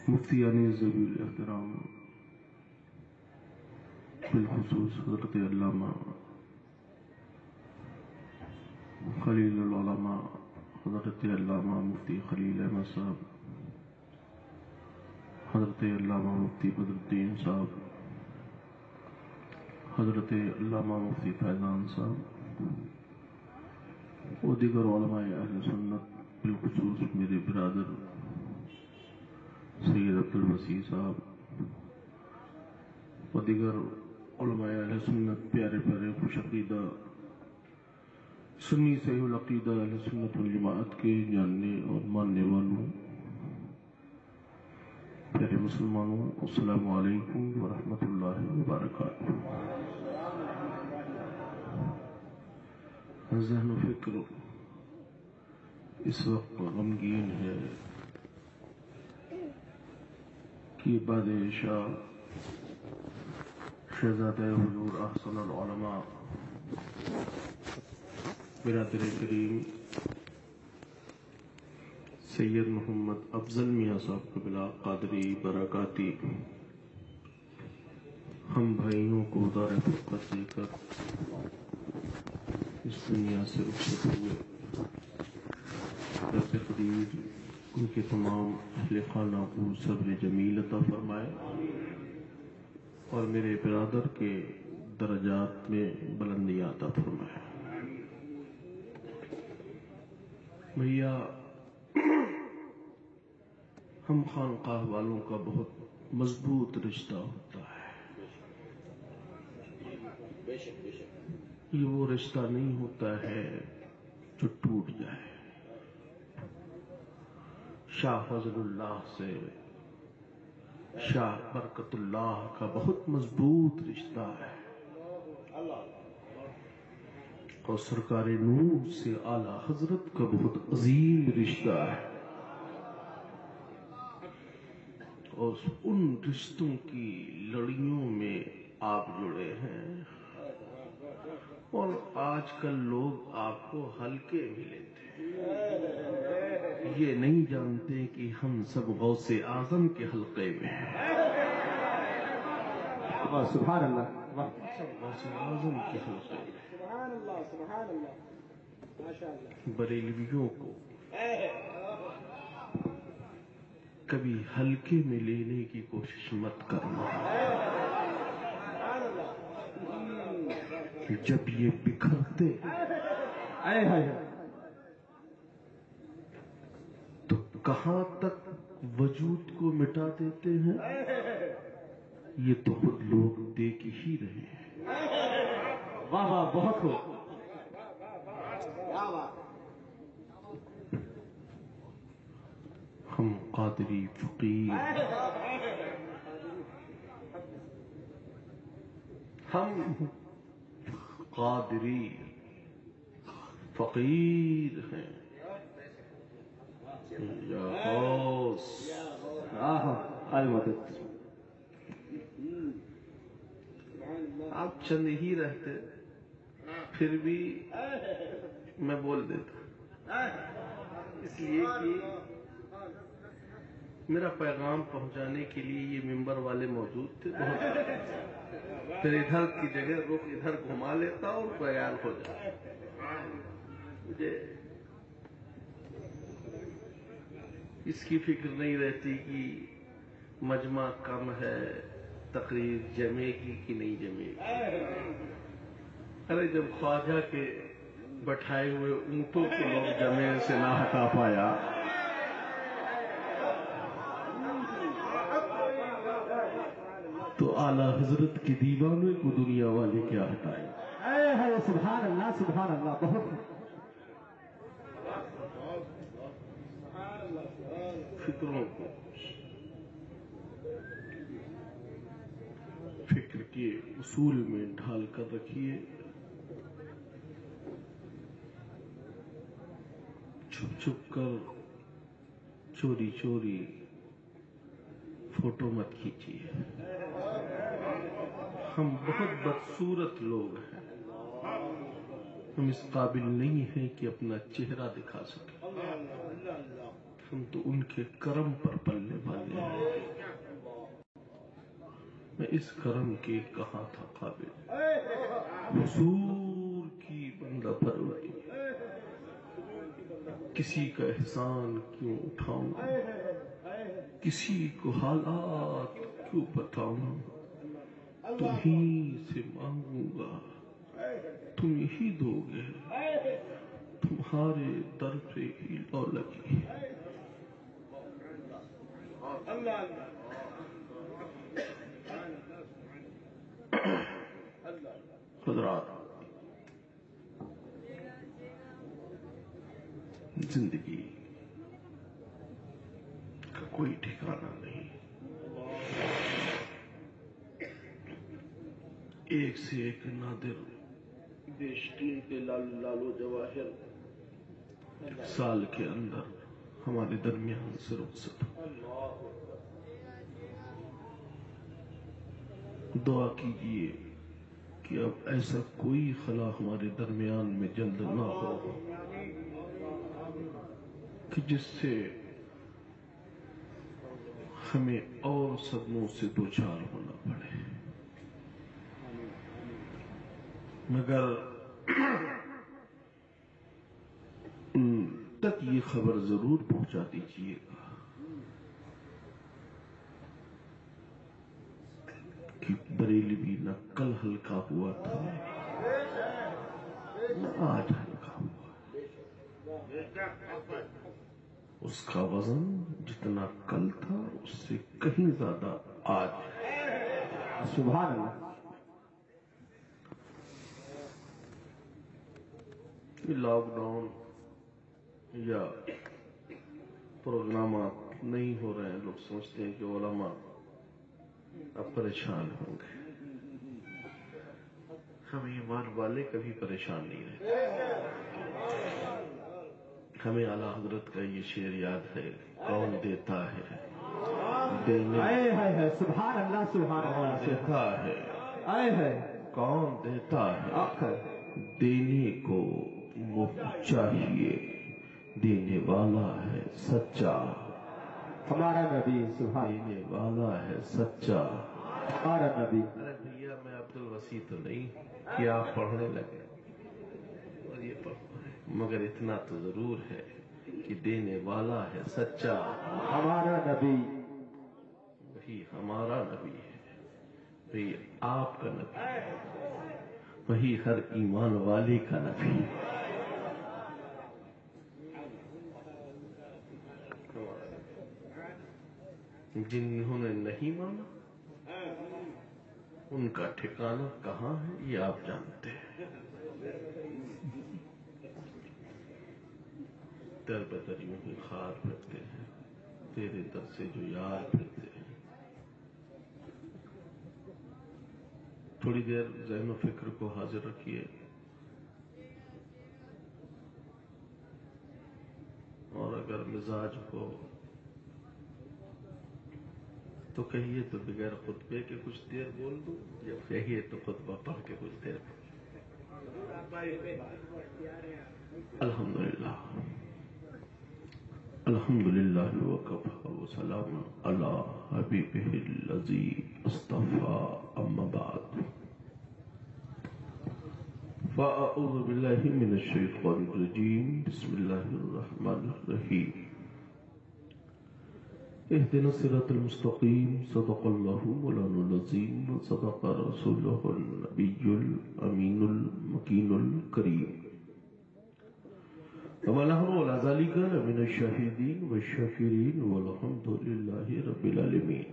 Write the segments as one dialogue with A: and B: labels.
A: مفتیان ذوی الاحترام بالخصوص حضرت علامہ خلیل العلماء حضرت علامہ مفتی خلیل احمد صاحب، حضرت علامہ مفتی بدر الدین صاحب، حضرت علامہ مفتی فیضان صاحب و دیگر علماء اہل سنت، بالخصوص میرے برادر سید عبد الوسیع صاحب و دیگر علماء اہل سنت، پیارے پیارے خوش عقیدہ سنی صحیح العقیدہ اہل سنت والجماعت کے جاننے اور ماننے والوں، پیارے مسلمانوں، السلام علیکم ورحمۃ اللہ وبرکاتہ۔ ذہن و فکر اس وقت غمگین ہے کہ بعد عشاء شہزادہ حضور احسن العلماء برادر کریم سید محمد افضل میاں صاحب قبلہ قادری برکاتی ہم بھائیوں کو دار فرقت دے کر اس دنیا سے رخصت ہوئے، رب قدیر ان کے تمام اہل خانہ کو صبر جمیل عطا فرمائے اور میرے برادر کے درجات میں بلندیاں عطا فرمائے۔ بھیا، ہم خانقاہ والوں کا بہت مضبوط رشتہ ہوتا ہے۔ یہ وہ رشتہ نہیں ہوتا ہے جو ٹوٹ جائے۔ شاہ فضل اللہ سے شاہ برکت اللہ کا بہت مضبوط رشتہ ہے اور سرکار نور سے اعلی حضرت کا بہت عظیم رشتہ ہے، اور ان رشتوں کی لڑیوں میں آپ جڑے ہیں، اور آج کل لوگ آپ کو ہلکے بھی لیتے ہیں، یہ نہیں جانتے کہ ہم سب غوث اعظم کے حلقے میں ہیں۔
B: سبحان اللہ،
A: سب غوث اعظم کے حلقے میں۔
B: سبحان اللہ، سبحان اللہ، ماشاء اللہ۔
A: بریلویوں کو کبھی ہلکے میں لینے کی کوشش مت کرنا، جب یہ بکھرتے تو کہاں تک وجود کو مٹا دیتے ہیں، یہ تو خود لوگ دیکھ ہی رہے ہیں۔
B: واہ واہ، بہت خوب۔
A: ہم قادری فقیر، ہم قادری فقیر ہیں، یا غوث۔ آپ چند ہی رہتے، پھر بھی میں بول دیتا، اس لیے کہ میرا پیغام پہنچانے کے لیے یہ ممبر والے موجود تھے، پھر ادھر کی جگہ رخ ادھر گھما لیتا اور بیان ہو جاتا۔ مجھے اس کی فکر نہیں رہتی کہ مجمع کم ہے، تقریر جمے گی کہ نہیں جمے گی۔ ارے جب خواجہ کے بٹھائے ہوئے اونٹوں کو لوگ جمے سے نہ ہٹا پایا تو اعلیٰ حضرت کے دیوانوں کو دنیا والے کیا ہٹائے۔
B: سبحان اللہ، سبحان اللہ، بہت
A: فکروں کو فکر کے اصول میں ڈھال کر رکھیے، چھپ چھپ کر چوری چوری فوٹو مت کھینچیے۔ ہم بہت بدصورت لوگ ہیں، ہم اس قابل نہیں ہیں کہ اپنا چہرہ دکھا سکیں۔ ہم تو ان کے کرم پر پلنے والے ہیں. میں اس کرم کے کہاں تھا قابل، حضور کی بندہ پروری، کسی کا احسان کیوں اٹھاؤں، کسی کو حالات کیوں بتاؤں، تمہیں سے مانگوں گا تم ہی دو گے، تمہارے در پہ ہی لو لگی. حضرات، زندگی کا کوئی ٹھکانہ نہیں، ایک سے ایک نادر بیش قیمتی لالو جواہر سال کے اندر ہمارے درمیان سے رخصت. دعا کیجئے کہ اب ایسا کوئی خلا ہمارے درمیان میں جلد نہ ہو کہ جس سے ہمیں اور صدموں سے دوچار ہونا پڑے، مگر ان تک یہ خبر ضرور پہنچا دیجئے گا کہ بریلوی نہ کل ہلکا ہوا تھا نہ آج ہلکا ہوا. اس کا وزن جتنا کل تھا اس سے کہیں زیادہ آج.
B: سبحان اللہ.
A: لاک ڈاؤن یا پروگرامات نہیں ہو رہے ہیں، لوگ سمجھتے ہیں کہ علماء اب پریشان ہوں گے. ہم ایمان والے کبھی پریشان نہیں رہتے. ہمیں اعلیٰ حضرت کا یہ شعر یاد ہے، کون دیتا ہے دینے،
B: سبحان اللہ سبحان
A: کون
B: اللہ.
A: دیتا ہے، کون دیتا ہے دینے کو مفت چاہیے، دینے والا ہے سچا،
B: ہمارا نبی. سبحان
A: دینے والا ہے سچا.
B: ہمارا نبی.
A: ارے بھیا میں عبد الوسیع تو نہیں کہ آپ پڑھنے لگے اور یہ پڑھ پائے، مگر اتنا تو ضرور ہے کہ دینے والا ہے سچا،
B: ہمارا نبی.
A: وہی ہمارا نبی ہے، وہی آپ کا نبی ہے، وہی ہر ایمان والے کا نبی ہے. جنہوں نے نہیں مانا ان کا ٹھکانہ کہاں ہے یہ آپ جانتے ہیں. در بدر یوں ہی خار پھرتے ہیں، تیرے در سے جو یار پھرتے ہیں. تھوڑی دیر ذہن و فکر کو حاضر رکھیے اور اگر مزاج ہو تو کہیے تو بغیر خطبے کے کچھ دیر بول دوں، یا کہیے تو خطبہ پڑھ کے کچھ دیر بول. الحمدللہ الحمدللہ وکفى وسلام علی حبیبہ الذی اصطفى، اما بعد فاعوذ باللہ من الشیطان الرجیم، بسم اللہ الرحمن الرحیم. اهدنا الصراط المستقيم، صدق الله مولانا العظيم وصدق رسوله النبي الأمين المكين الكريم، ونحن على ذلك لمن الشاهدين والشاكرين والحمد لله رب العالمين.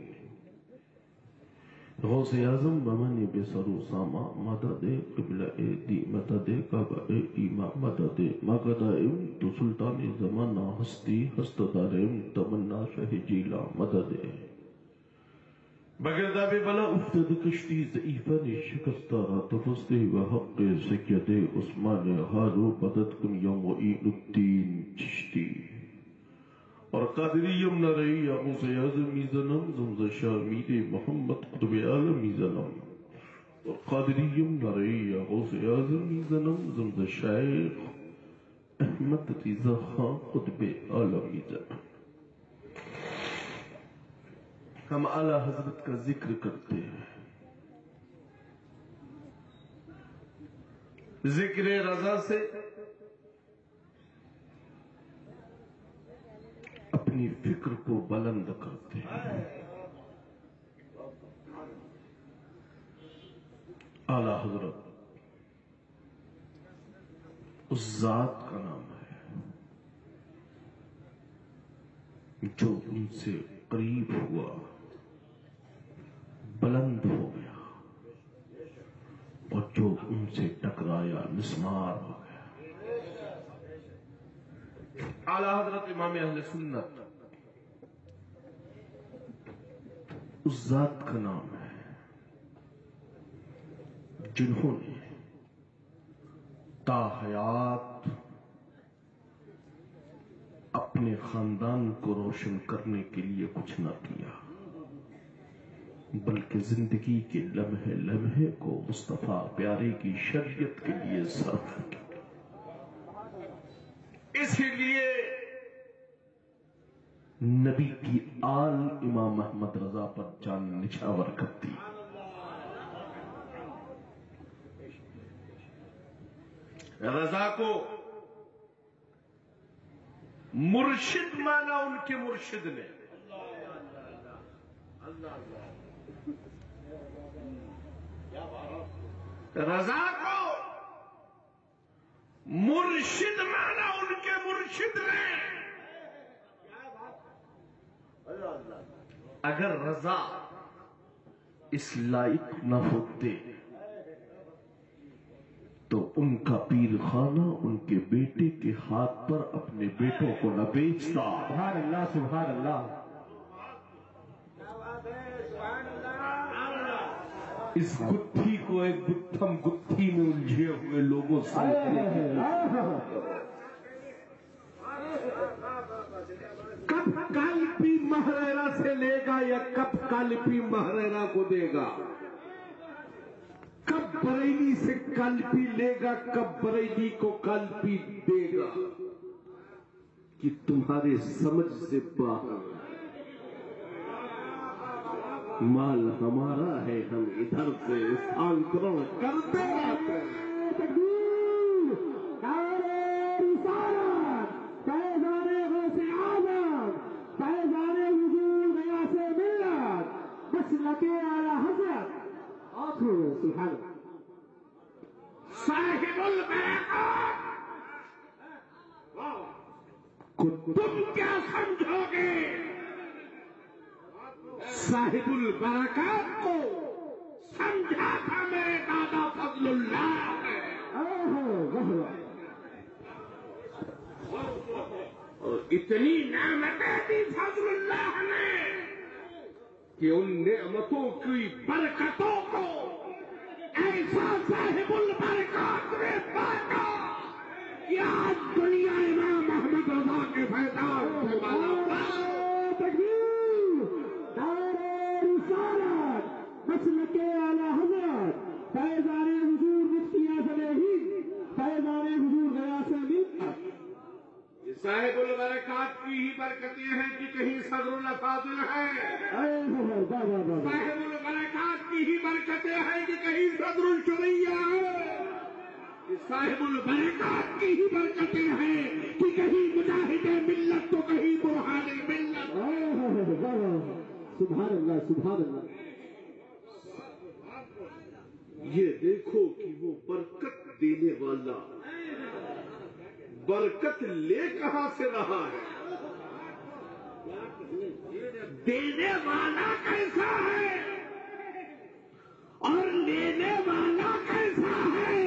A: غوث اعظم بمن بسر ساما، مدد قبلہ دی، مدد کعبہ ایما، مدد مقدائم تو سلطان زمانہ، ہستی ہست دارم تمنا شہ جیلا، مدد بگردہ بے بلا افتد کشتی ضعیفن شکستارا، تفستے و حق سید عثمان ہارو، مدد کن یوم عین الدین چشتی. اور قادریم نرئی غوث اعظم زنم زمز شامید محمد قطب عالمی زنم. اور قادریم نرئی غوث اعظم زنم زمز شیخ احمد رضا خان قطب عالمی زنم. ہم اعلی حضرت کا ذکر کرتے ہیں. ذکر رضا سے اپنی فکر کو بلند کرتے ہیں. اعلی حضرت اس ذات کا نام ہے جو ان سے قریب ہوا بلند ہو گیا اور جو ان سے ٹکرایا مسمار ہو گیا. اعلی حضرت امام اہل سنت اس ذات کا نام ہے جنہوں نے تا حیات اپنے خاندان کو روشن کرنے کے لیے کچھ نہ کیا بلکہ زندگی کے لمحے لمحے کو مصطفیٰ پیارے کی شریعت کے لیے صرف کیا. اسی لیے نبی کی آل امام محمد رضا پر جان نچھاور کرتی. رضا کو مرشد مانا ان کے مرشد نے. رضا کو مرشد مانا ان کے مرشد نے. اگر رضا اس لائق نہ ہوتے تو ان کا پیر خانہ ان کے بیٹے کے ہاتھ پر اپنے بیٹوں کو نہ بیچتا.
B: سبحان اللہ سبحان اللہ.
A: اس گتھی کو ایک گتھم گتھی میں الجھے ہوئے لوگوں سے کب کالپی مہریرا سے لے گا یا کب کالپی مہریرا کو دے گا؟ کب بریلی سے کالپی لے گا کب بریلی کو کالپی دے گا؟ کہ تمہارے سمجھ سے باہر. مال ہمارا ہے ہم ادھر سے استعانترن کرتے رہتے ہیں. صاحب البرکات کو تم کیا سمجھو گے؟ صاحب البرکات کو سمجھا تھا میرے دادا فضل اللہ نے. اور اتنی نعمتیں دی فضل اللہ نے کہ ان نعمتوں کی برکتوں کو ایسا صاحب البرکات نے بانٹا کہ آج دنیا امام محمد رضا کے فیضان سے بالا.
B: مسلک اعلی حضرت فیضان حضور مفتی اعظم ہند فیضان حضور غیاث ملت.
A: صاحب البرکات کی ہی برکتیں ہیں کہ کہیں صدر الافاضل ہے. صاحب البرکات کی ہی برکتیں ہیں کہ کہیں صدر الشریعہ ہے. صاحب البرکات کی ہی برکتیں ہیں کہ کہیں مجاہد ملت تو کہیں برہان ملت.
B: سبحان اللہ سبحان اللہ.
A: یہ دیکھو کہ وہ برکت دینے والا برکت لے کہاں سے رہا ہے؟ دینے والا کیسا ہے اور لینے والا کیسا ہے؟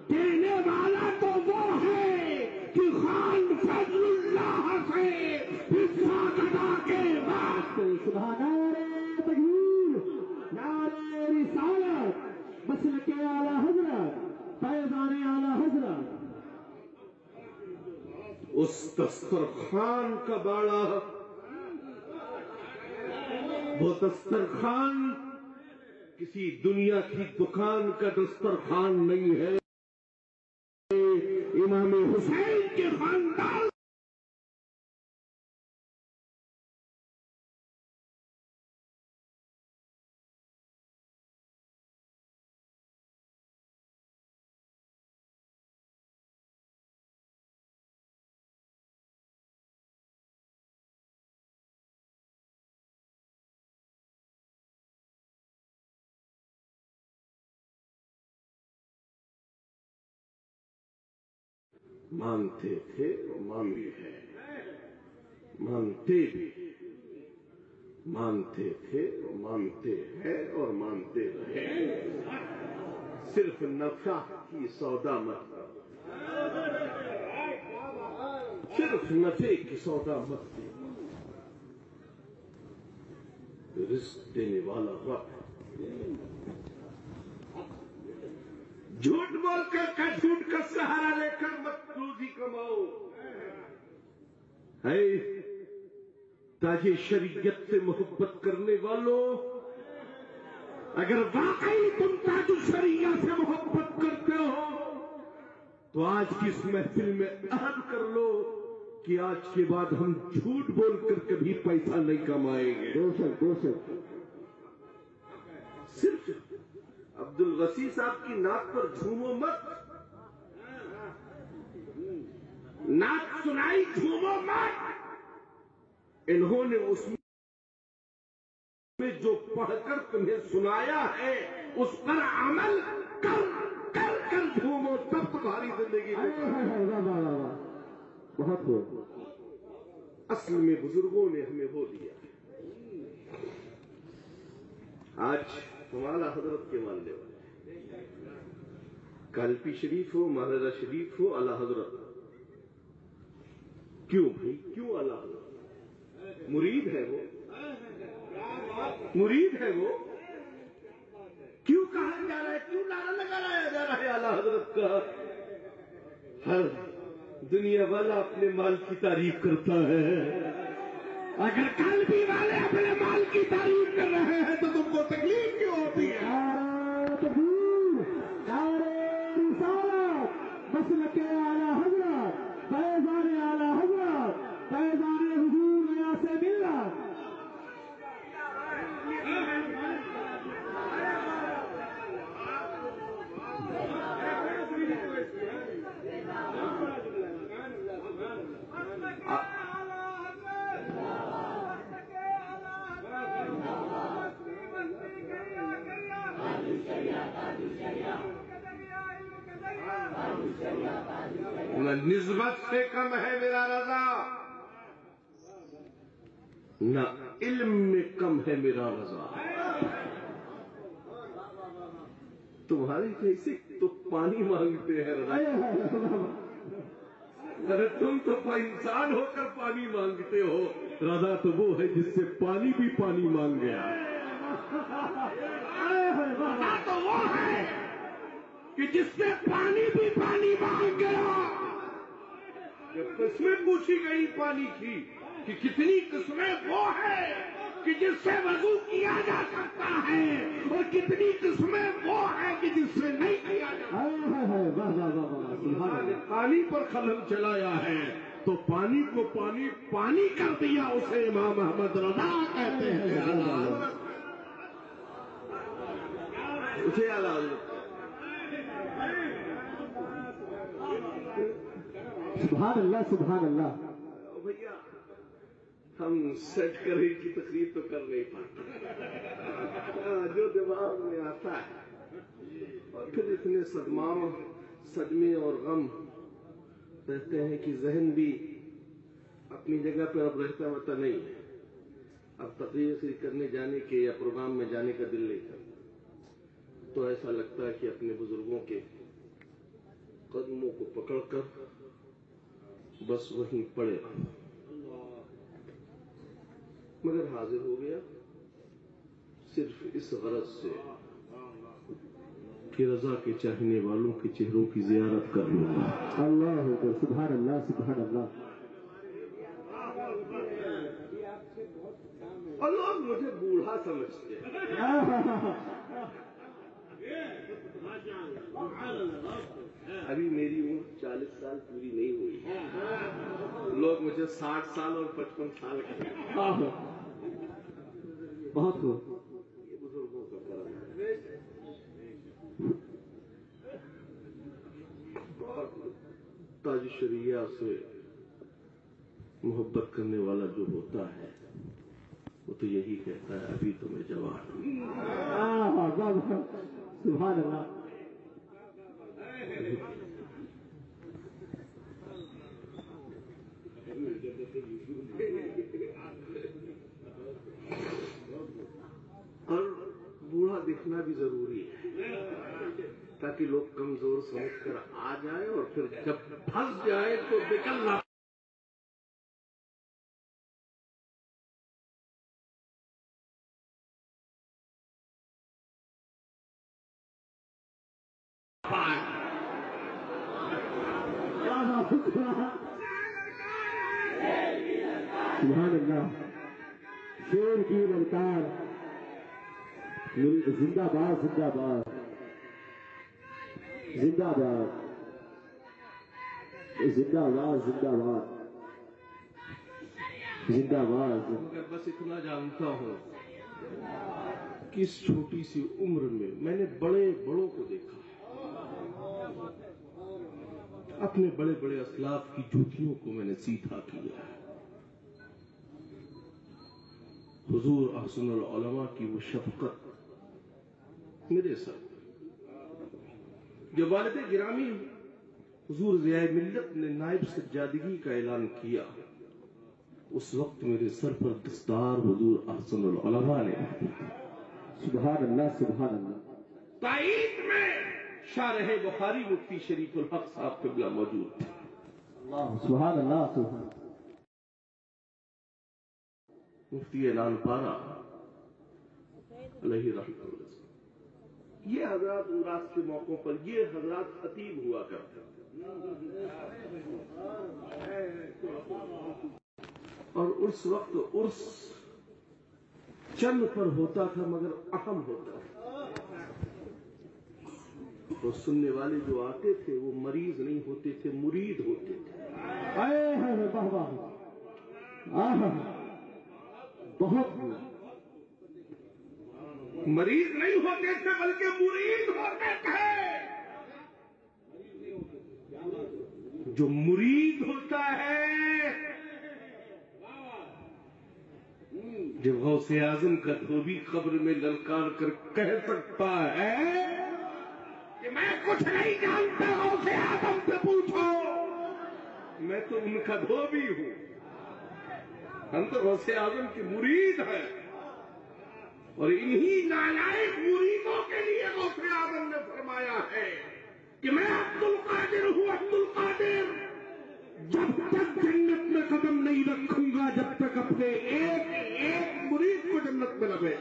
A: دینے والا تو وہ ہے کہ خان فضل اللہ سے حصہ ادا کے بعد
B: نعرہ تکبیر نعرہ رسالت مسلک اعلی حضرت فیضان اعلی حضرت.
A: اس دسترخوان کا باڑا وہ دسترخوان کسی دنیا کی دکان کا دسترخوان نہیں ہے. امام حسین کے خاندان مانتے تھے اور مانتے ہیں، مانتے بھی، مانتے تھے اور مانتے ہیں اور مانتے رہے۔ صرف نفع کی سودا مت کرو، صرف نفع کی سودا مت کرو، رزق دینے والا رب ہے۔ جھوٹ بول کر جھوٹ کا سہارا لے کر مت روزی کماؤ۔ ہے تاج شریعت سے محبت کرنے والوں، اگر واقعی تم تاج شریعت سے محبت کرتے ہو تو آج کی اس محفل میں عہد کر لو کہ آج کے بعد ہم جھوٹ بول کر کبھی پیسہ نہیں کمائیں گے۔ صرف عبد الغسی صاحب کی نعت پر جھومو مت، نعت سنائی جھومو مت، انہوں نے اس میں جو پڑھ کر تمہیں سنایا ہے اس پر عمل کر کر کر جھومو، تب تمہاری زندگی میں
B: بہت ہو۔
A: اصل میں بزرگوں نے ہمیں وہ دیا۔ آج ہمارا حضرت کے ماننے والے کالپی شریف ہو، مہاراجہ شریف ہو، اعلیٰ حضرت، کیوں بھائی کیوں اعلیٰ حضرت؟ مرید ہے وہ، مرید ہے وہ، کیوں کہا جا رہا ہے، کیوں نعرہ لگایا جا رہا ہے اعلیٰ حضرت کا؟ ہر دنیا والا اپنے مال کی تعریف کرتا ہے، اگر کالپی والے اپنے مال کی تعریف کر رہے ہیں تو تم کو تکلیف کیوں ہوتی ہے؟
B: مسلک اعلیٰ حضرت، فیضان اعلیٰ حضرت، فیضان حضور ریاض ملت۔
A: نہ نسبت سے کم ہے میرا رضا، نہ علم میں کم ہے میرا رضا۔ تمہاری کیسے تو پانی مانگتے ہیں رضا، ارے تم تو انسان ہو کر پانی مانگتے ہو، رضا تو وہ ہے جس سے پانی بھی پانی مانگ گیا، رضا تو وہ ہے کہ جس سے پانی بھی پانی مانگ گیا۔ جب قسمیں پوچھی گئی پانی کی کہ کتنی قسمیں وہ ہے کہ جس سے وضو کیا جا سکتا ہے اور کتنی قسمیں وہ ہے کہ جس سے نہیں کیا جا سکتا۔ پانی پر قلم چلایا ہے تو پانی کو پانی پانی کر دیا، اسے امام احمد رضا کہتے ہیں۔ اسے اعلیٰ حضرت
B: سبحان اللہ، سبحان اللہ۔
A: بھیا ہم سیٹ کرے کی تقریر تو کر نہیں پاتے، جو دماغ میں آتا ہے، اور پھر اتنے صدمے اور غم رہتے ہیں کہ ذہن بھی اپنی جگہ پر اب رہتا ہوتا نہیں ہے۔ اب تقریر کرنے جانے کے یا پروگرام میں جانے کا دل نہیں کرتا، تو ایسا لگتا ہے کہ اپنے بزرگوں کے قدموں کو پکڑ کر بس وہیں پڑے رہو، مگر حاضر ہو گیا صرف اس غرض سے کہ رضا کے چاہنے والوں کے چہروں کی زیارت کر لوں گا۔
B: اللہ اکبر، سبحان اللہ، سبحان اللہ۔
A: اور لوگ مجھے بوڑھا سمجھتے ہیں، ابھی میری عمر 40 سال پوری نہیں ہوئی، لوگ مجھے 60 سال اور 55 سال کہتے ہیں۔
B: بہت ہو۔
A: یہ بزرگوں کا کرم ہے۔ تاج شریعہ سے محبت کرنے والا جو ہوتا ہے وہ تو یہی کہتا ہے ابھی تو میں جوان ہوں۔
B: سبحان اللہ۔
A: رکھنا بھی ضروری ہے تاکہ لوگ کمزور سمجھ کر آ جائیں اور پھر جب پھنس جائے تو نکل نہ پائے۔
B: سبحان اللہ، شیر کی للکار، زندہ باد زندہ باد زندہ باد زندہ باد زندہ باد زندہ باد۔
A: مگر بس اتنا جانتا ہوں کہ اس چھوٹی سی عمر میں نے بڑے بڑوں کو دیکھا، اپنے بڑے بڑے اسلاف کی جوتیوں کو میں نے سیدھا کیا۔ حضور احسن العلماء کی وہ شفقت میرے ساتھ، جب والد گرامی حضور ضیاء ملت نے نائب سجادگی کا اعلان کیا، اس وقت میرے سر پر دستار حضور احسن العلماء نے
B: سبحان اللہ سبحان اللہ۔
A: تائید میں شارح بخاری مفتی شریف الحق صاحب قبلہ موجود تھے۔
B: سبحان اللہ سبحان اللہ۔
A: مفتی اعلان پارا علیہ رحمۃ اللہ، یہ حضرات عرس کے موقعوں پر یہ حضرات خطیب ہوا کرتے تھے، اور اس وقت عرس چند پر ہوتا تھا مگر اہم ہوتا تھا، اور سننے والے جو آتے تھے وہ مریض نہیں ہوتے تھے، مرید ہوتے تھے۔
B: بہت
A: مریض نہیں ہوتے تھے بلکہ مرید ہوتے تھے۔ جو مرید ہوتا ہے، جب غوث اعظم کا دھوبی قبر میں للکار کر کہہ سکتا ہے کہ میں کچھ نہیں جانتا، غوث اعظم سے پوچھو، میں تو ان کا دھوبی ہوں، ہم تو غوث اعظم کے مرید ہیں، اور انہی نالائق مریدوں کے لیے غوث اعظم نے فرمایا ہے کہ میں عبد القادر ہوں، عبد القادر، جب تک جنت میں قدم نہیں رکھوں گا جب تک اپنے ایک ایک مرید کو جنت میں لگے۔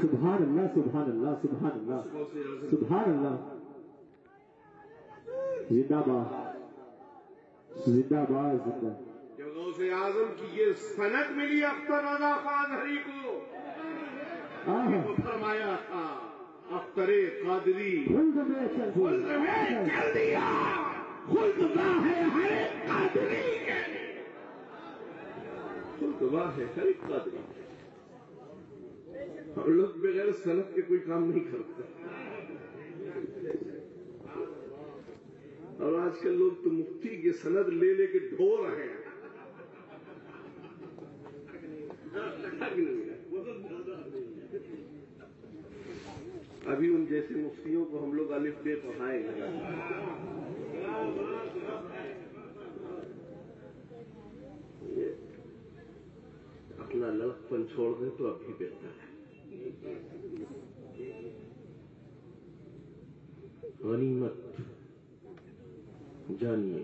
B: سبحان اللہ سبحان اللہ سبحان اللہ سبحان اللہ۔ زندہ باد زندہ باد زندہ۔
A: جب غوث اعظم کی یہ سند ملی اختر رضا خان ہری کو، وہ فرمایا تھا اختر قادری خلد میں چل دیا، خلد واہ ہے ہر ایک قادری کے، خلد واہ ہے ہر ایک قادری کے۔ ہم لوگ بغیر سند کے کوئی کام نہیں کرتے، اور آج کل لوگ تو مفتی کی سند لے لے کے ڈھو رہے ہیں۔ ابھی ان جیسے مفتیوں کو ہم لوگ الف بے پڑھائیں گے۔ اپنا لڑک پن چھوڑ دیں تو اب بھی بہتر ہے۔ غنیمت جانیے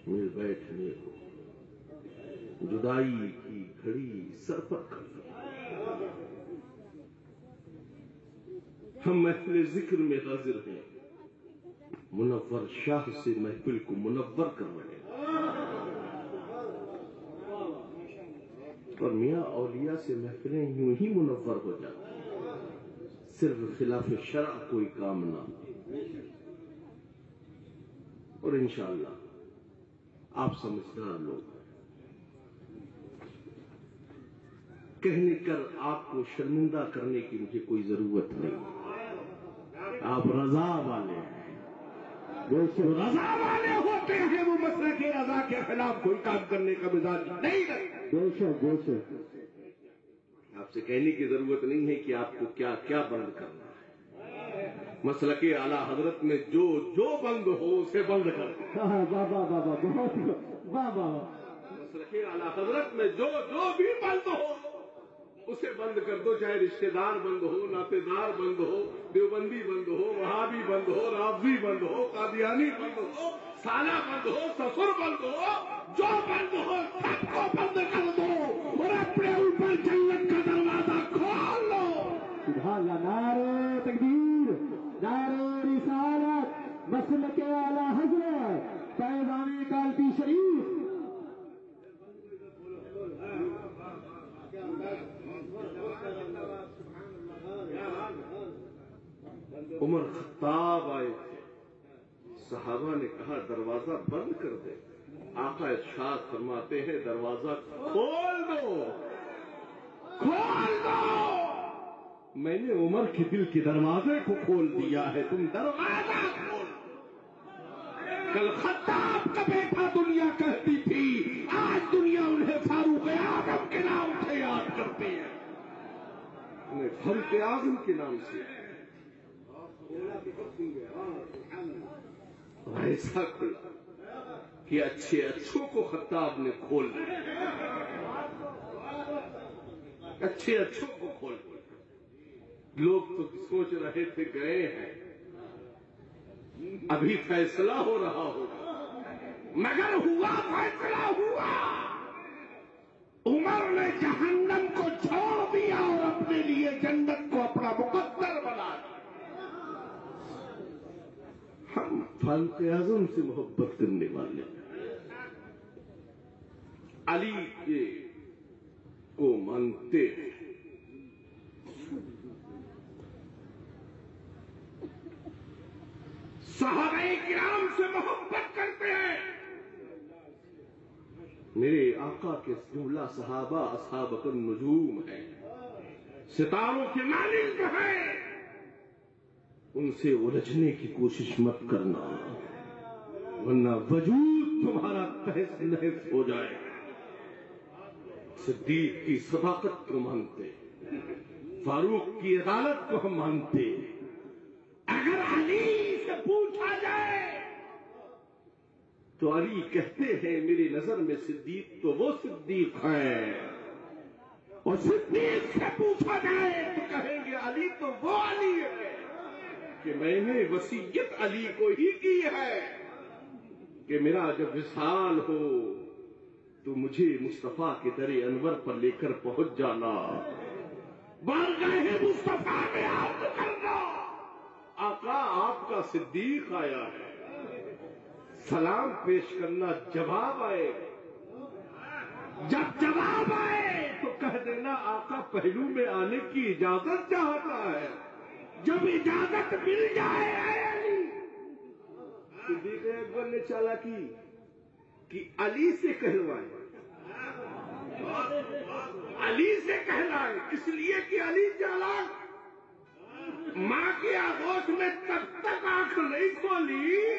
A: مل بیٹھنے کو، جدائی کی گھڑی سر پر کر، ہم محفل ذکر میں حاضر ہیں، منور شاہ سے محفل کو منور کر رہے ہیں، اور میاں اولیاء سے محفلیں یوں ہی منور ہو جاتی ہیں، صرف خلاف شرع کوئی کام نہ، اور انشاءاللہ آپ سمجھدار لوگ ہیں، کہنے کر آپ کو شرمندہ کرنے کی مجھے کوئی ضرورت نہیں، آپ رضا والے ہیں، جو رضا والے ہوتے ہیں وہ مسلک رضا کے خلاف کوئی کام کرنے کا مزاج نہیں رکھتے۔
B: بے شک بے شک۔
A: آپ سے کہنے کی ضرورت نہیں ہے کہ آپ کو کیا کیا بند کرنا ہے، مسلک اعلیٰ حضرت میں جو جو بند ہو اسے بند کر دیں۔
B: واہ واہ واہ بہت واہ واہ۔
A: مسلک اعلیٰ حضرت میں جو جو بھی بند ہو اسے بند کر دو، چاہے رشتہ دار بند ہو، ناطے دار بند ہو، دیوبندی بند ہو، وہابی بند ہو، رافضی بند ہو، قادیانی بند ہو، سالہ بند ہو، سفر بند ہو، جو بند ہو سب کو بند کر دو اور اپنے اوپر جنت کا دروازہ کھول لو۔
B: سبحان اللہ، نعرہ تکبیر، نعرہ رسالت، مسلک اعلی حضرت فیضان کالپی شریف۔
A: عمر خطاب آئے تھے، صحابہ نے کہا دروازہ بند کر دے، آقا ارشاد فرماتے ہیں دروازہ کھول دو، کھول دو۔ میں نے عمر کے دل کے دروازے کو کھول دیا ہے، تم دروازہ کھول دو۔ کل خطاب کا بیٹا دنیا کہتی تھی، آج دنیا انہیں فاروق اعظم کے نام سے یاد کرتی ہے، انہیں فاروق اعظم کے نام سے ایسا کھلا کہ اچھے اچھوں کو خطاب نے کھول دیا، اچھے اچھوں کو کھول دیا۔ لوگ تو سوچ رہے تھے گئے ہیں، ابھی فیصلہ ہو رہا ہوگا، مگر ہوا فیصلہ ہوا۔ عمر نے جہنم کو چھوڑ دیا اور اپنے لیے جنت کو اپنا مقدر بنا دیا۔ ہم فاروق اعظم سے محبت کرنے والے علی کے کو مانتے ہیں، صحابہ کرام سے محبت کرتے ہیں۔ میرے آقا کے جملہ صحابہ اصحاب النجوم ہیں، ستاروں کے مالک ہیں، ان سے الجھنے کی کوشش مت کرنا ورنہ وجود تمہارا تہس نہس ہو جائے۔ صدیق کی صداقت کو مانتے، فاروق کی عدالت کو ہم مانتے۔ اگر علی سے پوچھا جائے تو علی کہتے ہیں میری نظر میں صدیق تو وہ صدیق ہیں، اور صدیق سے پوچھا جائے تو کہیں گے علی تو وہ علی ہے کہ میں نے وصیت علی کو ہی کی ہے کہ میرا جب وصال ہو تو مجھے مصطفیٰ کے در انور پر لے کر پہنچ جانا، بارگاہ مصطفیٰ میں عرض کرنا آقا آپ کا صدیق آیا ہے، سلام پیش کرنا، جواب آئے، جب جواب آئے تو کہہ دینا آقا پہلو میں آنے کی اجازت چاہتا ہے، جب اجازت مل جائے اے علی۔ صدیق اکبر نے چالاکی کہ علی سے کہلوائے، علی سے کہلائے، اس لیے کہ علی چالاک، ماں کی آغوش میں تب تک آنکھ نہیں کھولی،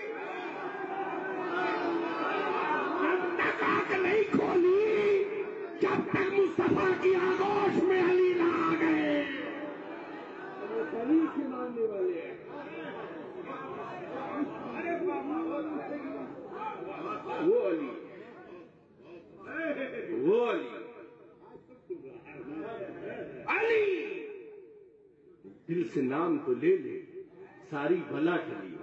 A: تب تک آنکھ نہیں کھولی جب تک مصطفیٰ کی آغوش میں علی نہ آ گئے۔ علی کے ماننے والے ہیں، وہ علی، وہ علی، علی دل سے نام تو لے لے ساری بھلا ٹلی،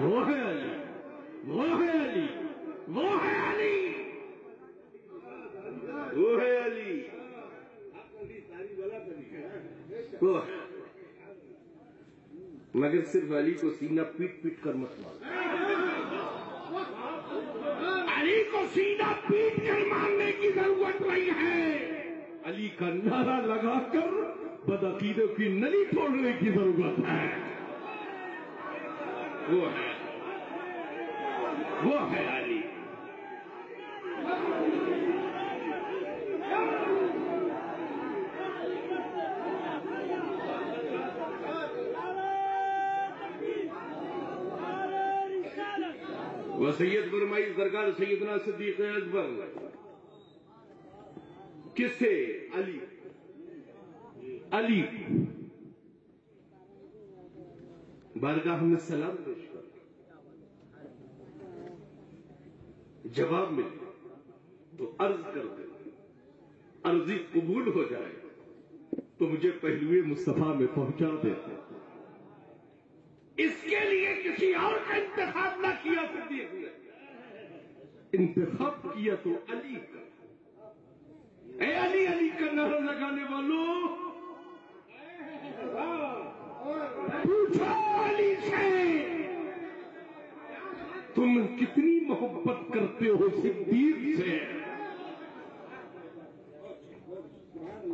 A: وہ ہے علی، وہ ہے علی، وہ ہے علی، وہ ہے علی، وہ ہے۔ مگر صرف علی کو سینہ پیٹ پیٹ کر مت مارو، علی کو سینہ پیٹ کر مارنے کی ضرورت نہیں ہے، علی کا نعرہ لگا کر بدعقیدوں کی نلی توڑنے کی ضرورت ہے۔ وہ ہے، وہ ہے علی۔ وصیت فرمائی سرکار سیدنا صدیق اکبر، کس سے؟ علی، علی بارگاہ میں سلام پیش کر، جواب ملے تو عرض کر دے، عرضی قبول ہو جائے تو مجھے پہلوئے مصطفیٰ میں پہنچا دیتے. اس کے لیے کسی اور کا انتخاب نہ کیا صدیق نے، انتخاب کیا تو علی کا. اے علی علی کا نعرہ لگانے والوں، پوچھو علی سے تم کتنی محبت کرتے ہو صدیق سے.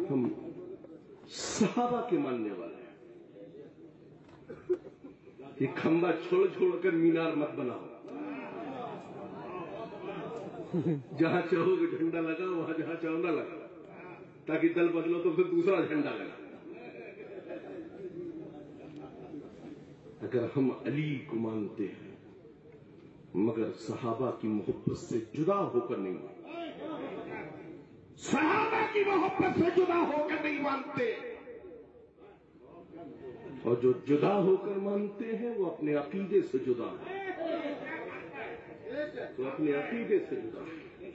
A: ہم صحابہ کے ماننے والے ہیں. یہ کھمبا چھوڑ چھوڑ کر مینار مت بناؤ. جہاں چاہو گے جھنڈا لگا، وہاں جہاں چاہو نہ لگا، تاکہ دل بدلو تو پھر دوسرا جھنڈا لگا. اگر ہم علی کو مانتے ہیں مگر صحابہ کی محبت سے جدا ہو کر نہیں مانتے، صحابہ کی محبت سے جدا ہو کر نہیں مانتے، اور جو جدا ہو کر مانتے ہیں وہ اپنے عقیدے سے جدا ہے، تو اپنے عقیدے سے جدا ہے.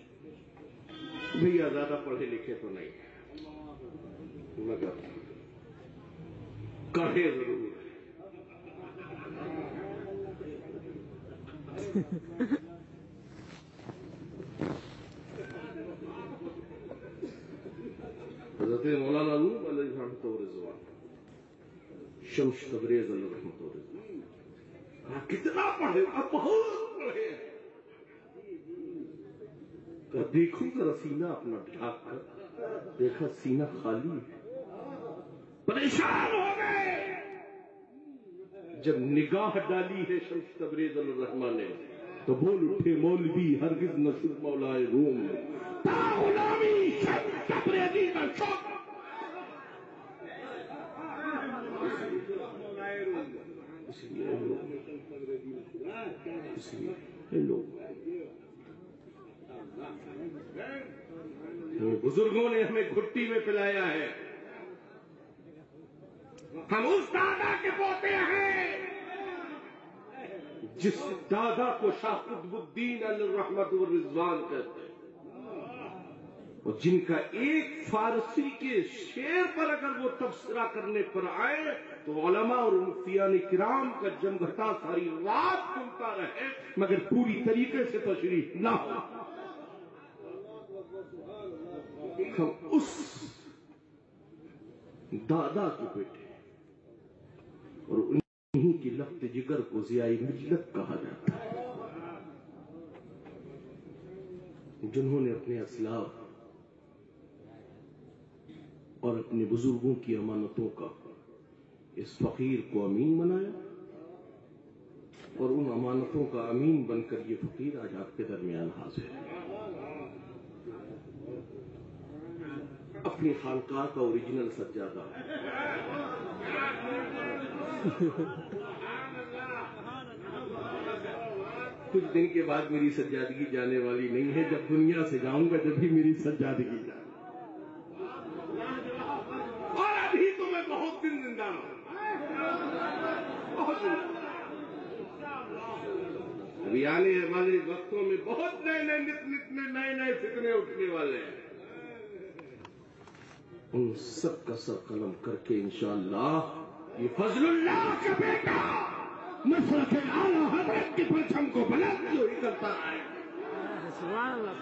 A: بھیا زیادہ پڑھے لکھے تو نہیں مگر کہے ضرور. حضرت مولانا روم علیہ رحمۃ و رضوان، شمس تبریز علیہ رحمۃ و رضوان کتنا پڑھے، اب بہت پڑھے. دیکھو ذرا سینہ اپنا ڈھاک کر، دیکھا سینہ خالی ہے. پریشان ہو گئے جب نگاہ ڈالی ہے شمس تبریز علیہ الرحمٰ نے تو بول اٹھے مولوی ہرگز نہ شد مولائے روم تا غلامی شمس تبریزی کا شوق. اس لیے لوگ بزرگوں نے ہمیں گھٹی میں پلایا ہے. ہم اس دادا کے پوتے ہیں جس دادا کو شاہ قطب الدین علیہ الرحمۃ والرضوان کہتے ہیں، اور جن کا ایک فارسی کے شعر پر اگر وہ تبصرہ کرنے پر آئے تو علماء اور مفتیان کرام کا جمگھٹا ساری رات سنتا رہے مگر پوری طریقے سے تشریح نہ ہو. ہم اس دادا کے بیٹے اور انہی کی لخت جگر کو ضیاء ملت کہا جاتا ہے، جنہوں نے اپنے اسلاف اور اپنے بزرگوں کی امانتوں کا اس فقیر کو امین بنایا، اور ان امانتوں کا امین بن کر یہ فقیر آج آپ کے درمیان حاضر ہے. اپنی خانقاہ کا اوریجنل سجادہ کچھ دن کے بعد میری سجادگی جانے والی نہیں ہے. جب دنیا سے جاؤں گا جب بھی میری سجادگی جائے، اور ابھی تو میں بہت دن زندہ ہوں، بہت دن. ابھی آنے والے وقتوں میں بہت نئے نئے فتنے اٹھنے والے ہیں. ان سب کا سر قلم کر کے انشاءاللہ یہ فضل اللہ کا بیٹا مسلک اعلی حضرت کے پرچم کو بلند جو ہی کرتا ہے.
B: سبحان اللہ.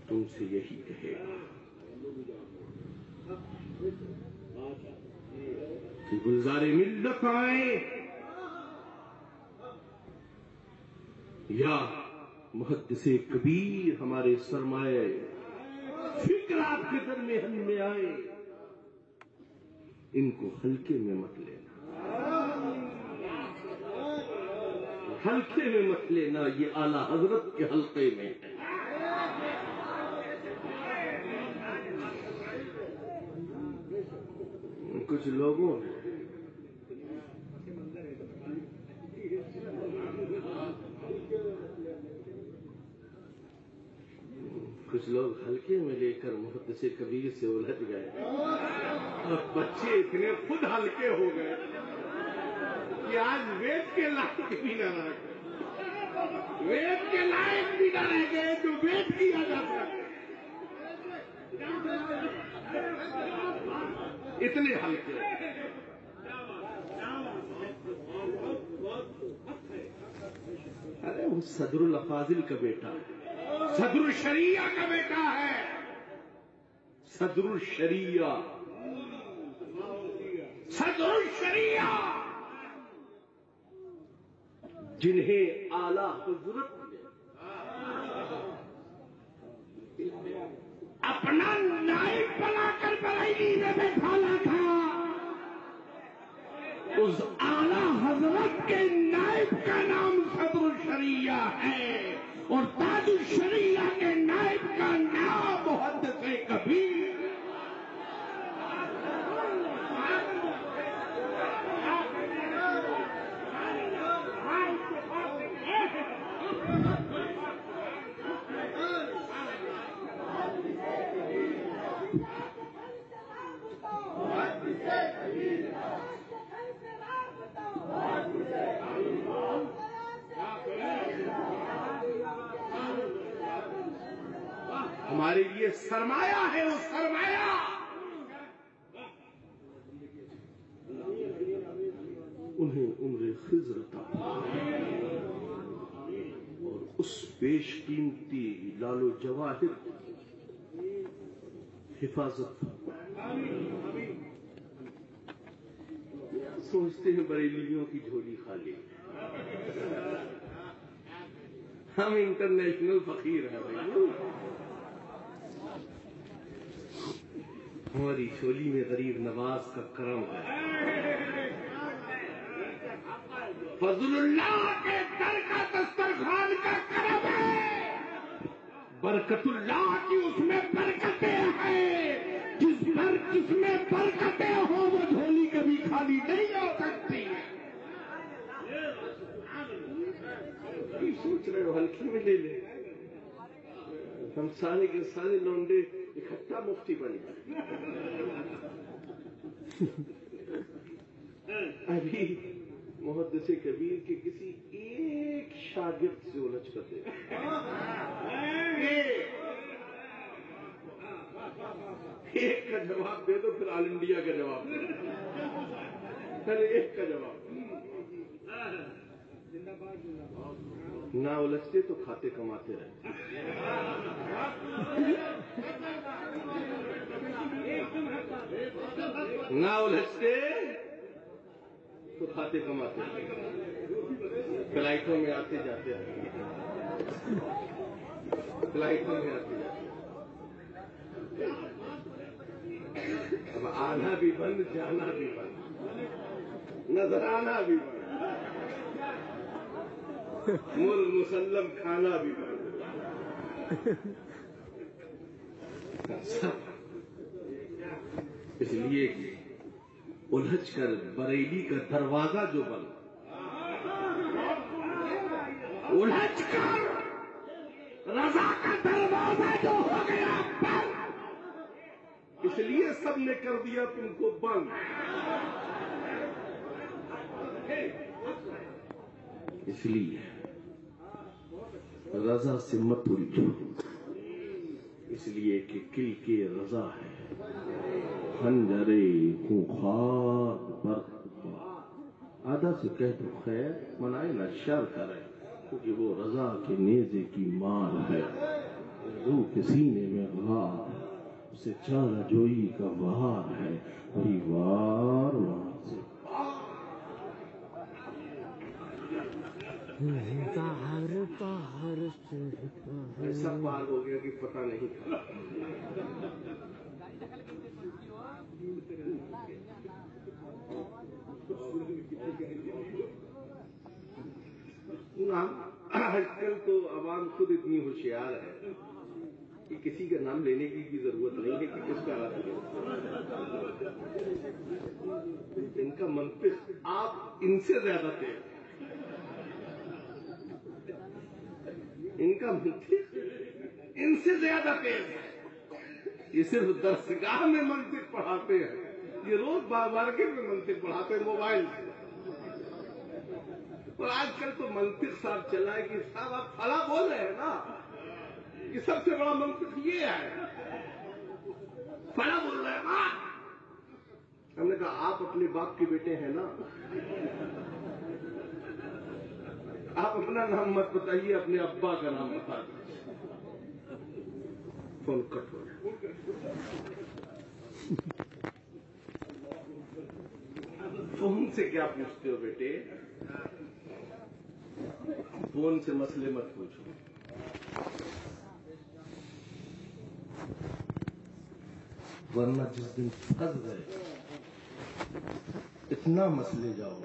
A: تم سے یہی کہے گا کہ گلزار ملت آئے یا محدث کبیر ہمارے سرمایہ فکر آپ کے درمیان میں آئے، ان کو ہلکے میں مت لینا، ہلکے میں مت لینا. یہ اعلی حضرت کے حلقے میں ہے. کچھ لوگوں نے کچھ لوگ ہلکے میں لے کر محدث کبیر سے الجھ گئے، اور بچے اتنے خود ہلکے ہو گئے کہ آج وید کے لائق بھی نہ رہ گئے، وید کے لائق بھی نہ رہ گئے جو وید کیا جاتا ہے. اتنے ہلکے. ارے وہ صدر الافاضل کا بیٹا ہے، صدر الشریعہ کا بیٹا ہے، صدر الشریعہ، صدر الشریعہ، جنہیں اعلی حضرت اپنا نائب بنا کر بریلی میں بیٹھانا تھا. اس اعلی حضرت کے نائب کا نام صدر الشریعہ ہے، اور تاج الشریعہ کے نائب کا نام محدث کبیر. ہمارے لیے سرمایہ ہے وہ سرمایہ. انہیں عمر خضر عطا اور اس بیش قیمتی لال و جواہر حفاظت. سوچتے ہیں بریلیوں کی جھولی خالی، ہم انٹرنیشنل فقیر ہیں بھائی. ہماری جھولی میں غریب نواز کا کرم ہے، فضل اللہ کے در کا دسترخوان کا کرم ہے، برکت اللہ کی اس میں برکتیں ہیں. جس میں برکتیں ہوں وہ جھولی کبھی خالی نہیں ہو سکتی. سوچ رہے ہو ہلکے میں لے لے، ہم سارے کے سارے لونڈے اکٹھا مفتی بن گئے. ابھی محدث کبیر کے کسی ایک شاگرد سے الجھ کر دے، ایک کا جواب دے دو، پھر آل انڈیا کا جواب دے دو. پہلے ایک کا جواب نہ الجھتے تو کھاتے کماتے رہتے. نہ الجھتے تو کھاتے کماتے رہتے. فلائٹوں میں آتے جاتے رہتے، فلائٹوں میں آتے جاتے. اب آنا بھی بند، جانا بھی بند، نظر آنا بھی بند، مر مسلم کھانا بھی بند. اس لیے الجھ کر بریلی کا دروازہ جو بند، الجھ کر رضا کا دروازہ جو ہو گیا بند، اس لیے سب نے کر دیا تم کو بند. اس لیے رضا سے مت الجھو، اس لیے کہ کل کے رضا ہے. خنجرے خونخوار برق آدھا سے کہہ دو خیر، منائے نہ شر کرے، کیونکہ وہ رضا کے نیزے کی مار ہے. روح کے سینے میں غار ہے، اسے چارہ جوئی کا وار ہے، وہی وار وار سے ایسا پار ہو گیا کہ پتہ نہیں تھا. آج کل تو عوام خود اتنی ہوشیار ہے کہ کسی کا نام لینے کی بھی ضرورت نہیں ہے کہ کس کا نام لے. ان کا منطق آپ ان سے زیادہ تیز، ان کا منطق ان سے زیادہ تیز ہے. یہ صرف درسگاہ میں منطق پڑھاتے ہیں، یہ روز مارکیٹ میں منطق پڑھاتے ہیں موبائل سے. اور آج کل تو منطق صاحب چلا ہے کہ صاحب آپ فلاں بول رہے ہیں نا، یہ سب سے بڑا منطق یہ ہے. پڑا بول رہے ہیں ماں. ہم نے کہا آپ اپنے باپ کے بیٹے ہیں نا, آپ اپنا نام مت بتائیے, اپنے ابا کا نام بتا دیجیے. فون کٹ ہو گیا. فون سے کیا پوچھتے ہو بیٹے, فون سے مسئلے مت پوچھو. ورنہ جس دن پھنس گئے اتنا مسئلے جاؤ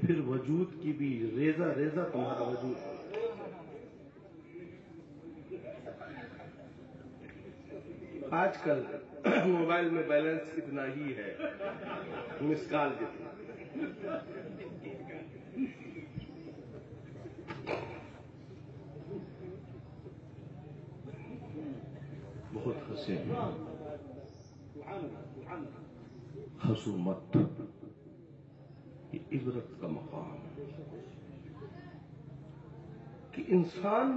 A: پھر وجود کی بھی ریزہ ریزہ تمہارا وجود ہو. آج کل موبائل میں بیلنس اتنا ہی ہے, مس کال جتنا. بہت ہنسے ہیں, ہنسو مت, یہ عبرت کا مقام ہے کہ انسان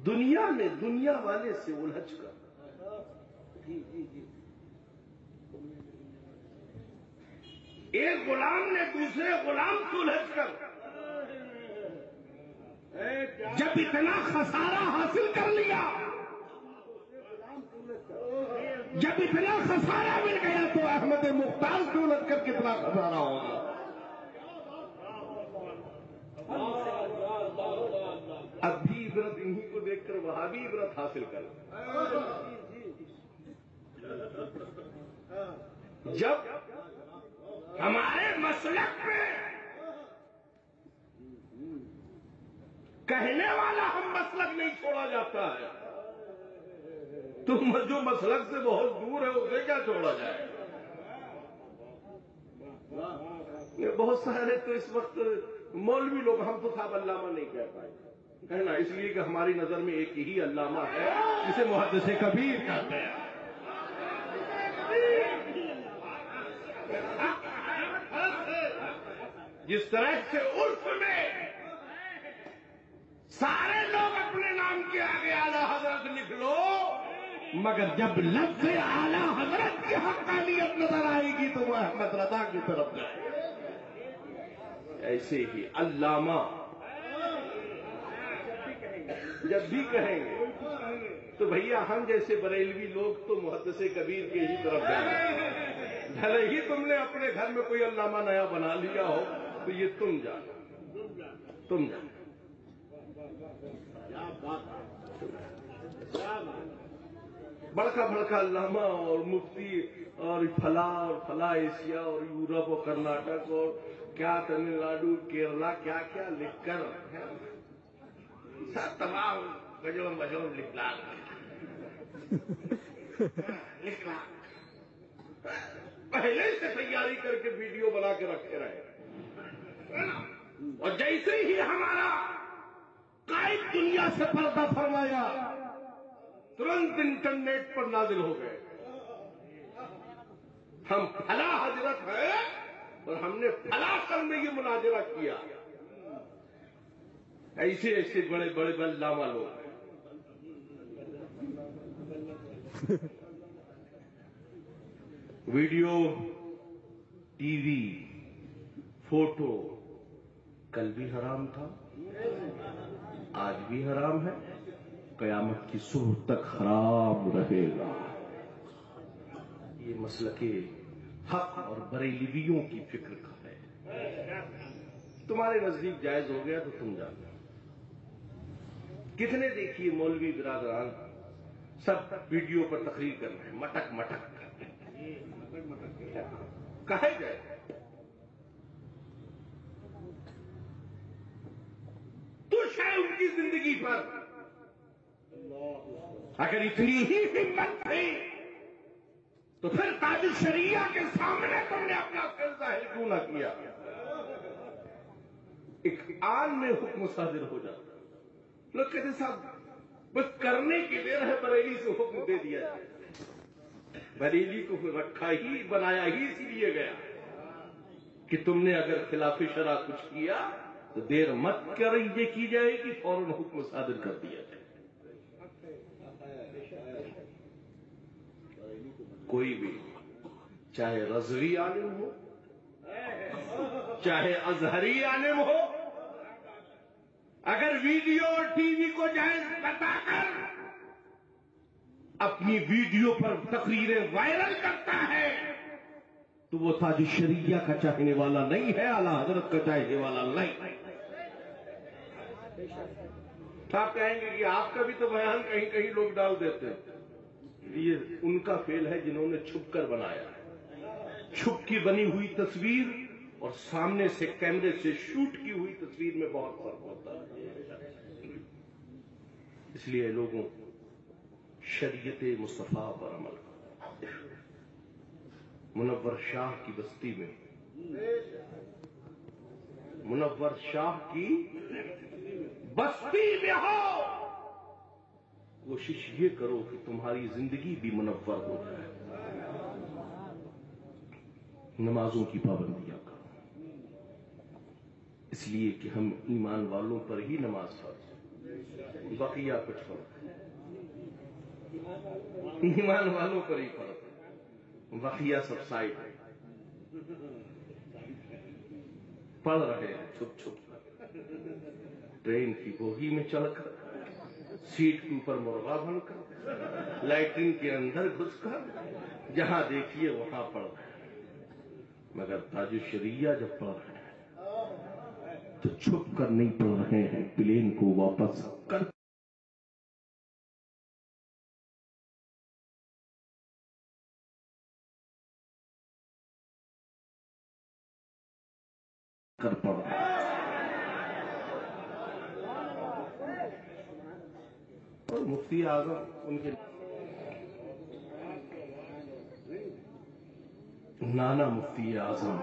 A: دنیا میں دنیا والے سے الجھ کر ایک غلام نے دوسرے غلام سے الجھ کر جب اتنا خسارہ حاصل کر لیا, جب اتنا خسارہ مل گیا تو احمد مختار سے الجھ کر کتنا خسارہ ہوگا. اب بھی عبرت انہیں کو دیکھ کر وہاں بھی عبرت حاصل کر. جب ہمارے مسلک میں کہنے والا ہم مسلک نہیں چھوڑا جاتا ہے, تو جو مسلک سے بہت دور ہے اسے کیا چھوڑا جائے. بہت سارے تو اس وقت مولوی لوگ, ہم تو صاحب علامہ نہیں کہہ پائے, کہنا اس لیے کہ ہماری نظر میں ایک ہی علامہ ہے جسے محدث کبیر کہتے ہیں. جس طرح سے عرف میں سارے لوگ اپنے نام کے آگے اعلیٰ حضرت لکھ لو, مگر جب لفظ اعلیٰ حضرت کی حقانیت نظر آئے گی تو وہ احمد رضا کی طرف جائے. ایسے ہی علامہ جب بھی کہیں گے تو بھیا ہم جیسے بریلوی لوگ تو محدث کبیر کے ہی طرف جائیں گے. بھلے ہی تم نے اپنے گھر میں کوئی علامہ نیا بنا لیا ہو تو یہ تم جانو, تم جانو. بڑکا بڑکا علامہ اور مفتی اور فلاں ایشیا اور یورپ اور کرناٹک اور کیا تمل ناڈو کیرلا کیا کیا لکھ کر سب تمام گجرم بجرم لکھلا پہلے سے تیاری کر کے ویڈیو بنا کے رکھے رہے. اور جیسے ہی ہمارا قائد دنیا سے پردہ فرمایا ترنت انٹرنیٹ پر نازل ہو گئے, ہم فلاں حضرت ہیں اور ہم نے فلاں سن میں یہ مناظرہ کیا. ایسے ایسے بڑے بڑے علامہ لوگ ہیں. ویڈیو, ٹی وی, فوٹو کل بھی حرام تھا, آج بھی حرام ہے, قیامت کی صبح تک حرام رہے گا. یہ مسلک حق اور بریلویوں کی فکر کا ہے. تمہارے نزدیک جائز ہو گیا تو تم جانو. کتنے دیکھیے مولوی برادران سب ویڈیو پر تقریر کر رہے ہیں, مٹک مٹک کہے گئے. تو شاید ان کی زندگی پر اگر اتنی ہی ہمت تھی تو پھر تاج الشریعہ کے سامنے تم نے اپنا سر ظاہر کیوں نہ کیا. ایک آن میں حکم صادر ہو جاتا. لوگ کہتے صاحب بس کرنے کے لیے رہے بریلی سے حکم دے دیا جائے. بریلی کو رکھا ہی بنایا ہی اسی لیے گیا کہ تم نے اگر خلاف شرع کچھ کیا تو دیر مت یہ کی جائے کہ فوراً حکم صادر کر دیا جائے۔ کوئی بھی چاہے رضوی عالم ہو، چاہے ازہری عالم ہو، اگر ویڈیو اور ٹی وی کو جائز بتا کر اپنی ویڈیو پر تقریریں وائرل کرتا ہے تو وہ تاج الشریعہ کا چاہنے والا نہیں ہے، اعلیٰ حضرت کا چاہنے والا نہیں۔ آپ کہیں گے کہ آپ کا بھی تو بیان کہیں کہیں لوگ ڈال دیتے ہیں، یہ ان کا فعل ہے جنہوں نے چھپ کر بنایا ہے۔ چھپ کی بنی ہوئی تصویر اور سامنے سے کیمرے سے شوٹ کی ہوئی تصویر میں بہت فرق ہوتا ہے۔ اس لیے لوگوں شریعت مصطفیٰ پر عمل کرو۔ منور شاہ کی بستی میں، منور شاہ کی بستی میں ہو، کوشش یہ کرو کہ تمہاری زندگی بھی منور ہو جائے۔ نمازوں کی پابندیاں کرو، اس لیے کہ ہم ایمان والوں پر ہی نماز فرض، بقیہ کچھ فرق ہے، ایمان والوں پر ہی فرق ہے، بقیہ سب سائڈ ہے، پڑھ رہے ہیں چھپ چھپ کر، ٹرین کی بوگی میں چڑھ کر، سیٹ کے اوپر مرغا بن کر، لائٹرین کے اندر گھس کر، جہاں دیکھیے وہاں پڑھ رہے ہیں۔ مگر تاج الشریعہ جب پڑھ رہے ہیں تو چھپ کر نہیں پڑھ رہے ہیں، پلین کو واپس کر پڑھ رہے ہیں۔ اور مفتی اعظم ان کے نانا مفتی اعظم،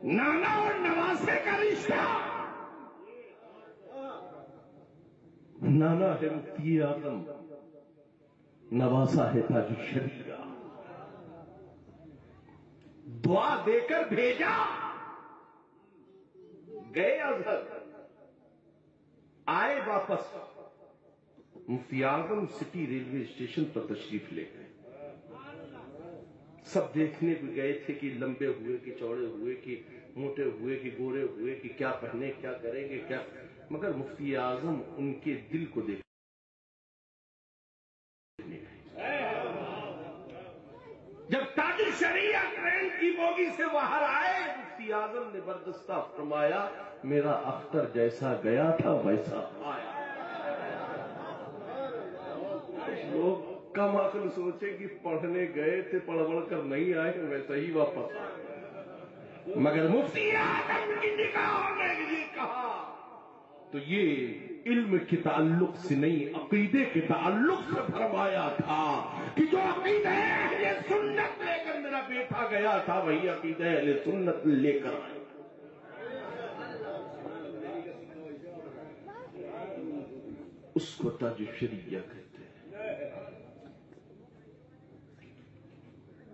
A: نانا اور نواسے کا رشتہ، نانا ہے مفتی اعظم، نواسا ہے تاج الشریعہ۔ دعا دے کر بھیجا، گئے ازہر، آئے واپس، مفتی اعظم سٹی ریلوے اسٹیشن پر تشریف لے گئے۔ سب دیکھنے کو گئے تھے کہ لمبے ہوئے کہ چوڑے ہوئے کہ موٹے ہوئے کہ گورے ہوئے کہ کیا پہنے، کیا کریں گے، کیا، مگر مفتی اعظم ان کے دل کو دیکھنے جب تاج الشریعہ ٹرین کی بوگی سے باہر آئے، مفتی اعظم نے بردستہ فرمایا، میرا اختر جیسا گیا تھا ویسا آیا۔ لوگ کم عقل سوچے کہ پڑھنے گئے تھے، پڑھ پڑھ کر نہیں آئے، ویسا ہی واپس آئے، مگر مفتی اعظم کی نگاہوں نے یہ کہا تو یہ علم کے تعلق سے نہیں، عقیدے کے تعلق سے فرمایا تھا کہ جو عقیدہ اہل سنت لے کر میرا بیٹا گیا تھا وہی عقیدہ اہل سنت لے کر آیا۔ اس کو تاج الشریعہ کہتے ہیں۔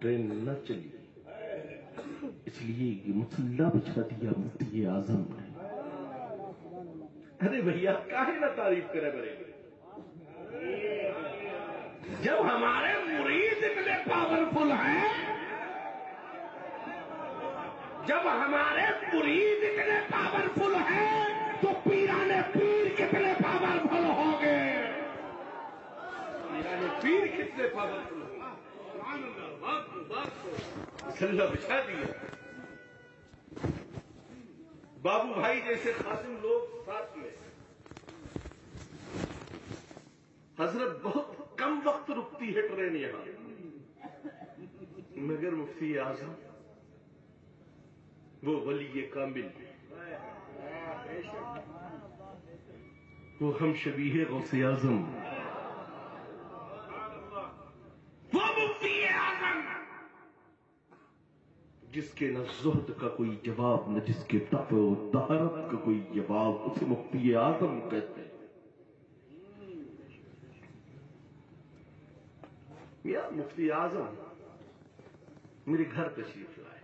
A: ٹرین نہ چلی، اس لیے یہ مسلح بچھا دیا مفتی اعظم نے۔ ارے بھیا کاہے نہ تعریف کرے بڑے، جب ہمارے مرید اتنے پاورفل ہیں، جب ہمارے مرید اتنے پاورفل ہیں تو پیران پیر کتنے پاورفل ہوں گے؟ پیران پیر کتنے پاورفل ہوں گے؟ مسلح بچھا دیا، بابو بھائی جیسے خادم لوگ ساتھ میں، حضرت بہت کم وقت رکتی ہے ٹرین یہاں، مگر مفتی اعظم وہ ولی کامل، وہ ہم شبیہ غوث اعظم، وہ مفتی اعظم جس کے نہ زہد کا کوئی جواب، نہ جس کے تقوی و طہارت کا کوئی جواب، اسے مفتی اعظم کہتے ہیں۔ یا مفتی اعظم میرے گھر تشریف لائے،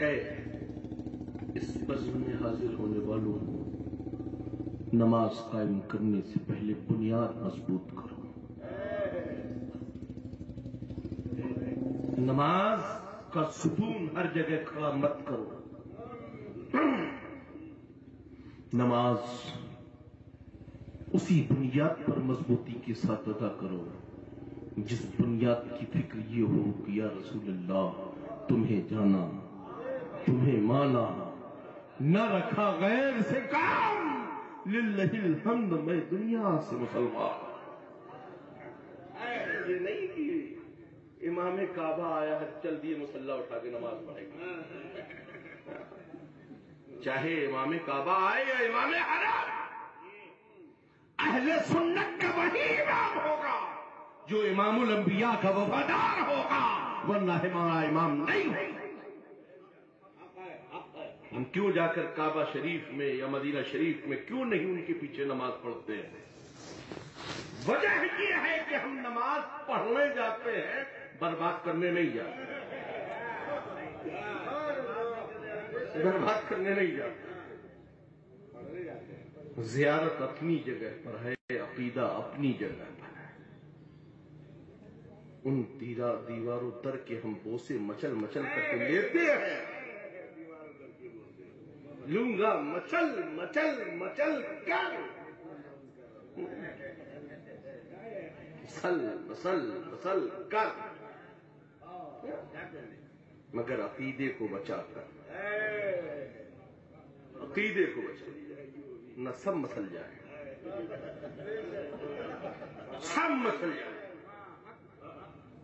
A: اے اس بزم میں حاضر ہونے والوں، نماز قائم کرنے سے پہلے بنیاد مضبوط کرو۔ نماز کا ستون ہر جگہ کھڑا مت کرو، نماز اسی بنیاد پر مضبوطی کے ساتھ ادا کرو جس بنیاد کی فکر یہ ہو کہ یا رسول اللہ تمہیں جانا، تمہیں مانا، نہ رکھا غیر سے کام، للہ الحمد میں دنیا سے مسلمان۔ یہ نہیں کہ امام کعبہ آیا ہے چل دیے مسلح اٹھا کے نماز پڑھے گا، چاہے امام کعبہ آئے یا امام حرم، اہل سنت کا وہی امام ہوگا جو امام الانبیاء کا وفادار ہوگا، ورنہ ہمارا امام نہیں ہوگا۔ ہم کیوں جا کر کعبہ شریف میں یا مدینہ شریف میں کیوں نہیں ان کے پیچھے نماز پڑھتے ہیں؟ وجہ یہ ہے کہ ہم نماز پڑھنے جاتے ہیں، برباد کرنے نہیں جاتے، برباد کرنے نہیں جاتے۔ زیارت اپنی جگہ پر ہے، عقیدہ اپنی جگہ پر ہے۔ ان دیواروں در کے ہم بوسے مچل مچل کر کے لیتے ہیں، لوں گا مچل مچل مچل کر، مسل مسل مسل کر، مگر عقیدے کو بچا کر، عقیدے کو بچا کر، نہ سب مسل جائے، سب مسل جائے۔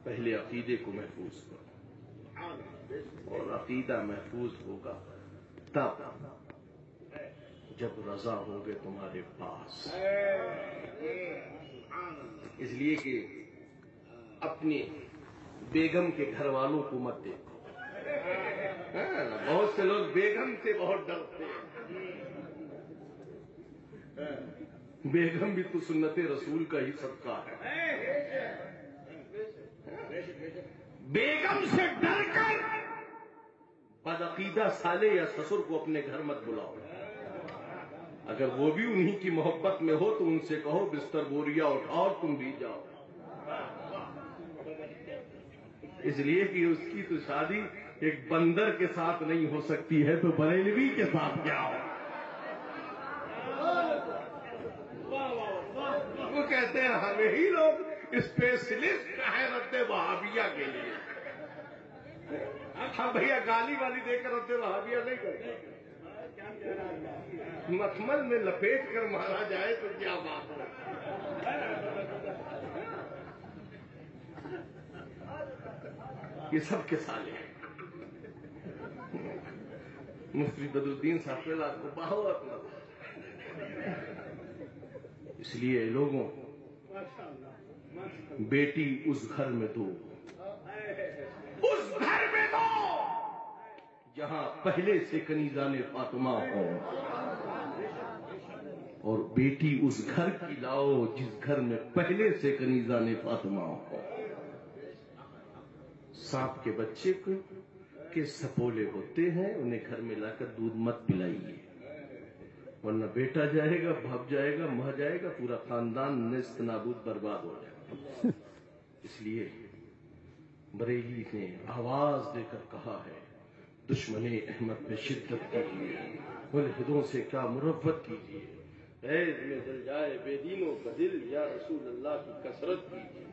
A: پہلے عقیدے کو محفوظ کرو، اور عقیدہ محفوظ ہوگا تب جب رضا ہوں گے تمہارے پاس۔ اس لیے کہ اپنی بیگم کے گھر والوں کو مت دیکھو، بہت سے لوگ بیگم سے بہت ڈرتے ہیں۔ بیگم بھی تو سنت رسول کا ہی صدقہ ہے۔ بیگم سے ڈر کر بدعقیدہ سالے یا سسر کو اپنے گھر مت بلاؤ، اگر وہ بھی انہی کی محبت میں ہو تو ان سے کہو بستر بوریا اٹھاؤ تم بھی جاؤ، اس لیے کہ اس کی تو شادی ایک بندر کے ساتھ نہیں ہو سکتی ہے تو بریلوی کے ساتھ کیا ہو۔ وہ کہتے ہیں ہمیں ہی لوگ اسپیشلسٹ ہیں رد وہابیہ کے لیے، ہم بھیا گالی والی دے کر رد وہابیہ نہیں کرتے، مخمل میں لپیٹ کر مارا جائے تو کیا بات ہے۔ یہ سب کے سالے ہیں۔ مفتی بدر الدین صاحب کو بہت اس لیے لوگوں بیٹی اس گھر میں دو، اس گھر میں دو جہاں پہلے سے کنیزان فاطمہ ہو، اور بیٹی اس گھر کی لاؤ جس گھر میں پہلے سے کنیزان فاطمہ ہو۔ سانپ کے بچے کے سپولے ہوتے ہیں، انہیں گھر میں لا کر دودھ مت پلائیے، ورنہ بیٹا جائے گا، بھاگ جائے گا، مہ جائے گا، پورا خاندان نیست نابود برباد ہو جائے گا۔ اس لیے بریلی نے آواز دے کر کہا ہے دشمن احمد میں شدت کیجیے، ملحدوں سے کیا مروت کیجیے، عید میں جل جائے بے دینوں کا دل، یا رسول اللہ کی کثرت کیجیے۔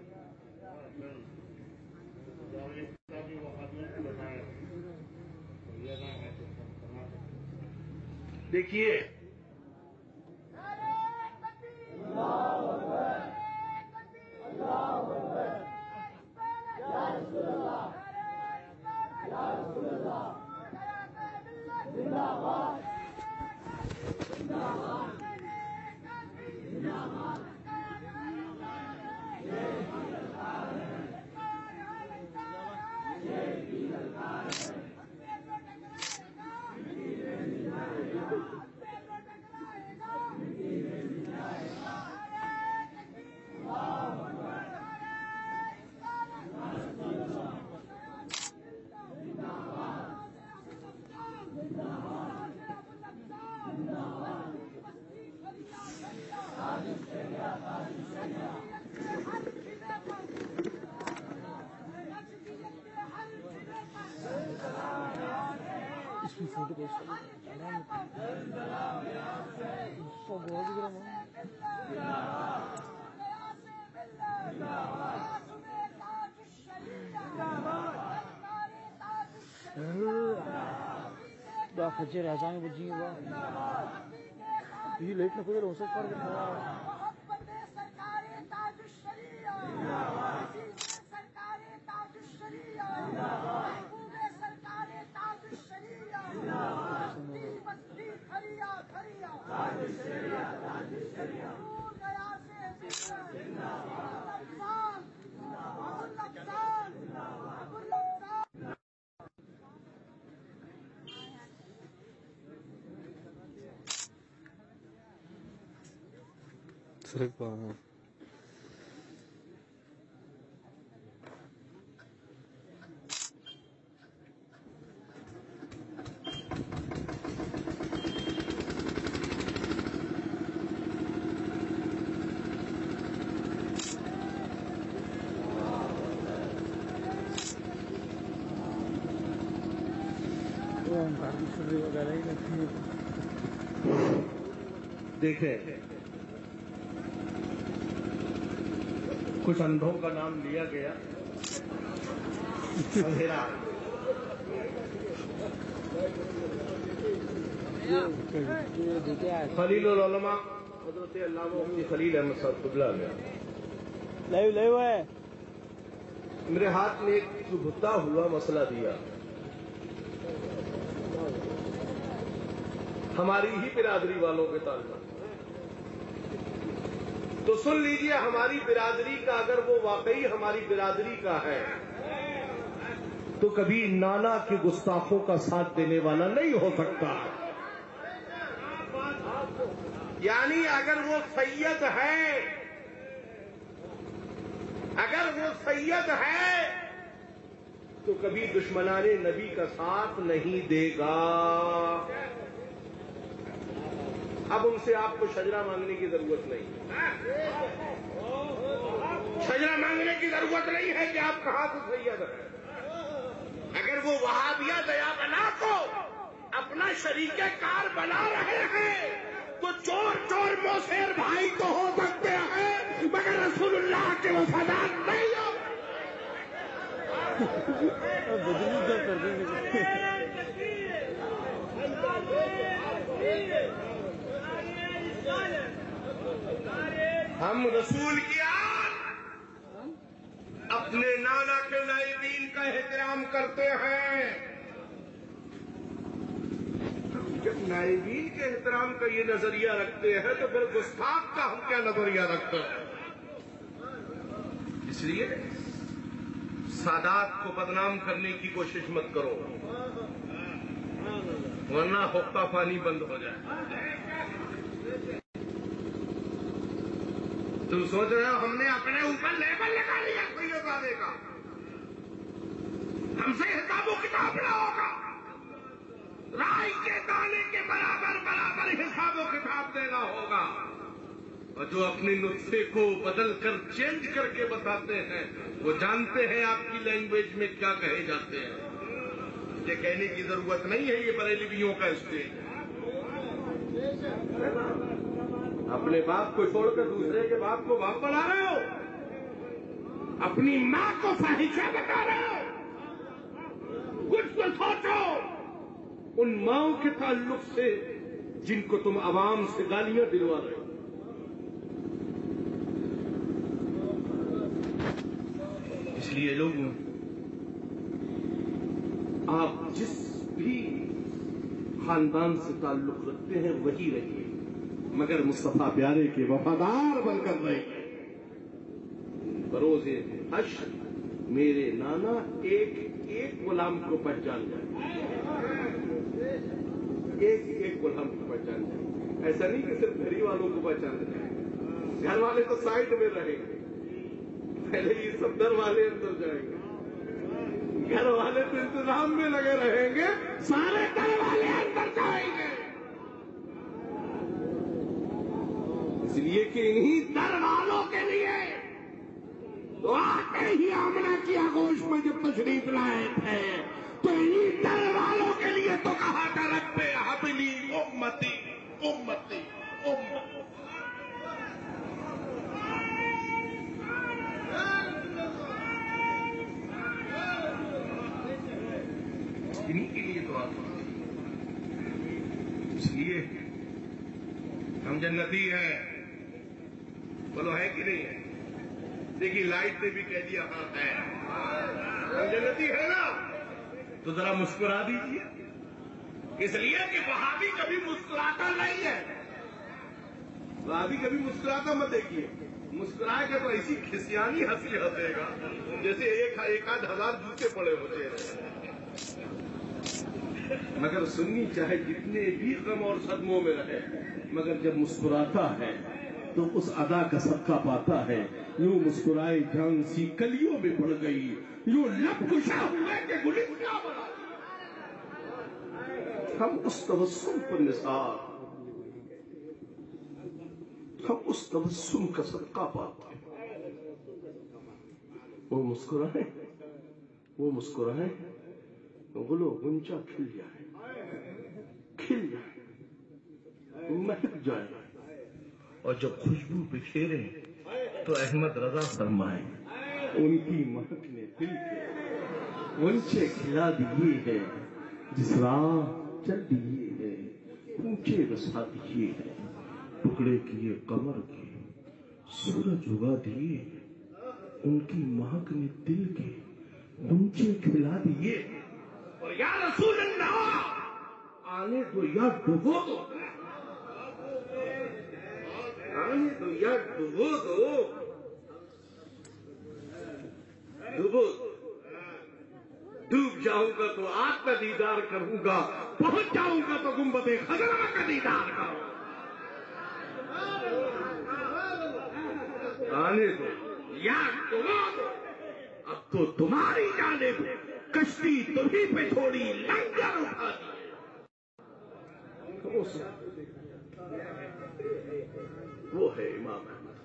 A: دیکھیے
C: دا فجر اعظام بجی ہوا یہ لیٹ نہ کوئی روسے پر
A: دیکھیں کچھ اندھوں کا نام لیا گیا اندھیرا خلیل العلماء حضرت علامہ مفتی خلیل احمد صاحب قبلہ نے میرے ہاتھ میں ایک چبھتا ہوا مسئلہ دیا، ہماری ہی برادری والوں کے تعلق، تو سن لیجئے ہماری برادری کا اگر وہ واقعی ہماری برادری کا ہے تو کبھی نانا کے گستاخوں کا ساتھ دینے والا نہیں ہو سکتا۔ یعنی اگر وہ سید ہے، اگر وہ سید ہے تو کبھی دشمنان نبی کا ساتھ نہیں دے گا۔ اب ان سے آپ کو شجرہ مانگنے کی ضرورت نہیں، شجرہ مانگنے کی ضرورت نہیں ہے کہ آپ کہاں سے سید ہیں۔ اگر وہ وہابیہ دیا بنا کو اپنا شریک کار بنا رہے ہیں تو چور چور موسیر بھائی تو ہو سکتے ہیں مگر رسول اللہ کے وفادار نہیں ہو۔ ہم رسول کی اپنے نانا کے نائبین کا احترام کرتے ہیں۔ جب نائبین کے احترام کا یہ نظریہ رکھتے ہیں تو پھر گستاخ کا ہم کیا نظریہ رکھتے ہیں؟ اس لیے سادات کو بدنام کرنے کی کوشش مت کرو ورنہ حقہ پانی بند ہو جائے۔ تم سوچ رہے ہو ہم نے اپنے اوپر لیبل لگا لیا سیدزادے کا، ہم سے حساب و کتاب نہ ہوگا، رائی کے دانے کے برابر برابر حساب و کتاب دینا ہوگا۔ اور جو اپنے نسخے کو بدل کر چینج کر کے بتاتے ہیں وہ جانتے ہیں آپ کی لینگویج میں کیا کہے جاتے ہیں۔ یہ کہنے کی ضرورت نہیں ہے یہ بریلویوں کا اسٹیج ہے۔ اپنے باپ کو چھوڑ کر دوسرے کے باپ کو باپ بنا رہے ہو، اپنی ماں کو فاحشہ بتا رہے ہو۔ کچھ تو سوچو ان ماؤں کے تعلق سے جن کو تم عوام سے گالیاں دلوا رہے ہو۔ اس لیے لوگوں آپ جس بھی خاندان سے تعلق رکھتے ہیں وہی رہیے مگر مصطفیٰ پیارے کے وفادار بن کر رہیے۔ بروز حشر میرے نانا ایک ایک غلام کو پہچان جائے، ایک ایک غلام کو پہچان جائے۔ ایسا نہیں کہ صرف گھر والوں کو پہچان جائے، گھر والے تو سائڈ میں رہیں گے، پہلے یہ سب در والے اندر جائیں گے، گھر والے تو انتظام میں لگے رہیں گے، سارے در والے اندر جائیں گے۔ اس لیے کہ انہی در والوں کے لیے تو آتے ہی آمنہ کی آغوش میں جب تشریف لائے تھے تو انہی در والوں کے لیے تو کہا تھا انہی کے لیے دعا کرو. اس لیے ہم جنتی ہیں. بولو ہے کہ نہیں ہے؟ دیکھیے لائٹ نے بھی کہہ دیا ہاں ہے. ہم جنتی ہے نا؟ تو ذرا مسکرا دیجیے. اس لیے کہ وہابی کبھی مسکراتا نہیں ہے. وہابی کبھی مسکراتا مت دیکھیے. مسکرائے گا تو ایسی کھسیانی ہنسی ہنسے گا جیسے ایک آدھ ہزار جوتے پڑے ہوتے ہیں. مگر سنی چاہے جتنے بھی غم اور صدموں میں رہے، مگر جب مسکراتا ہے تو اس ادا کا صدقہ پاتا ہے. یوں مسکرائے جان سی کلیوں میں پڑ گئی، یوں لب کشا ہوئے کہ گلستاں بنا. ہم اس تبسم پر نثار، ہم اس تبسم کا صدقہ پاتے ہیں. وہ مسکرائے، وہ مسکرائے، گلو گنچا کھل جائے، کھل جائے، مہک جائے. اور جب خوشبو بکھیرے تو احمد رضا فرمائے ان کی مہک نے دل کے غنچے کھلا دیے ہیں. جس راہ چل دیے ہیں اونچے رسا دیے ہیں. ٹکڑے کیے قمر کے سورج اگا دیے، ان کی مہک نے دل کے غنچے کھلا دیے. اور یا رسول اللہ آنے دو یا ڈبو دو، آنے دو یا ڈبو دو، ڈبو دو. ڈوب جاؤں گا تو آپ کا دیدار کروں گا، پہنچ جاؤں گا تو گنبد خضرا کا دیدار کروں گا. آنے دو یا ڈبو دو، اب تو تمہاری جانب کشتی تمہیں پہ چھوڑی، لنگر اٹھا دی. وہ ہے امام احمد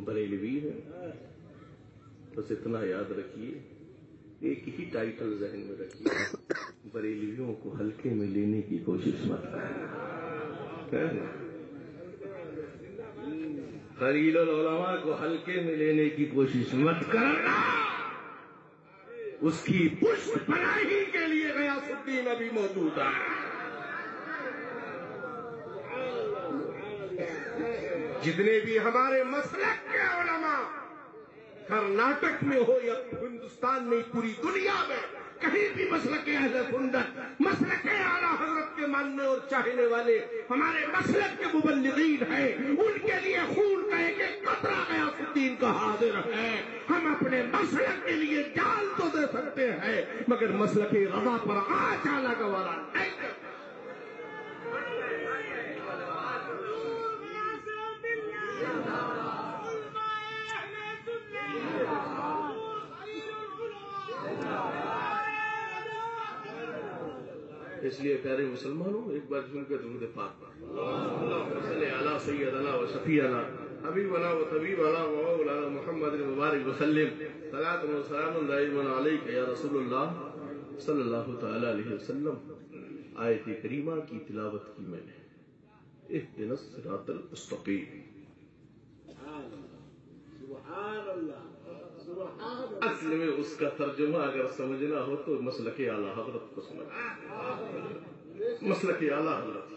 A: بریلوی ہے. بس اتنا یاد رکھیے، ایک ہی ٹائٹل ذہن میں رکھیے، بریلویوں کو ہلکے میں لینے کی کوشش مت کریں. خلیل العلماء کو ہلکے میں لینے کی کوشش مت کرنا. اس کی پشت پناہی کے لیے غیاث الدین ابھی موجود ہے. جتنے بھی ہمارے مسلک کے علماء کرناٹک میں ہو یا ہندوستان میں پوری دنیا میں کہیں بھی مسلک اہل سنت، مسلک اعلیٰ حضرت کے ماننے اور چاہنے والے ہمارے مسلک کے مبلغین ہیں، ان کے لیے خون کا ایک ایک قطرہ غیاث الدین کا حاضر ہے. ہم اپنے مسلک کے لیے جان تو دے سکتے ہیں مگر مسلک رضا پر آج آنا گوارا نہیں. اس لیے پیارے مسلمانوں ایک بار سن کے درود پاک پڑھو. اللہم صلی علی سیدنا و شفیعنا حبیبنا و طبیبنا و مولانا محمد مبارک وسلم. صلاۃ و سلام دائما علیک یا رسول اللہ صلی اللہ تعالی علیہ وسلم. آیت کریمہ کی تلاوت کی میں نے، اہدنا الصراط المستقیم.
B: سبحان اللہ.
A: اصل میں اس کا ترجمہ اگر سمجھنا ہو تو مسلک اعلیٰ حضرت کو سمجھنا. مسلک اعلیٰ حضرت،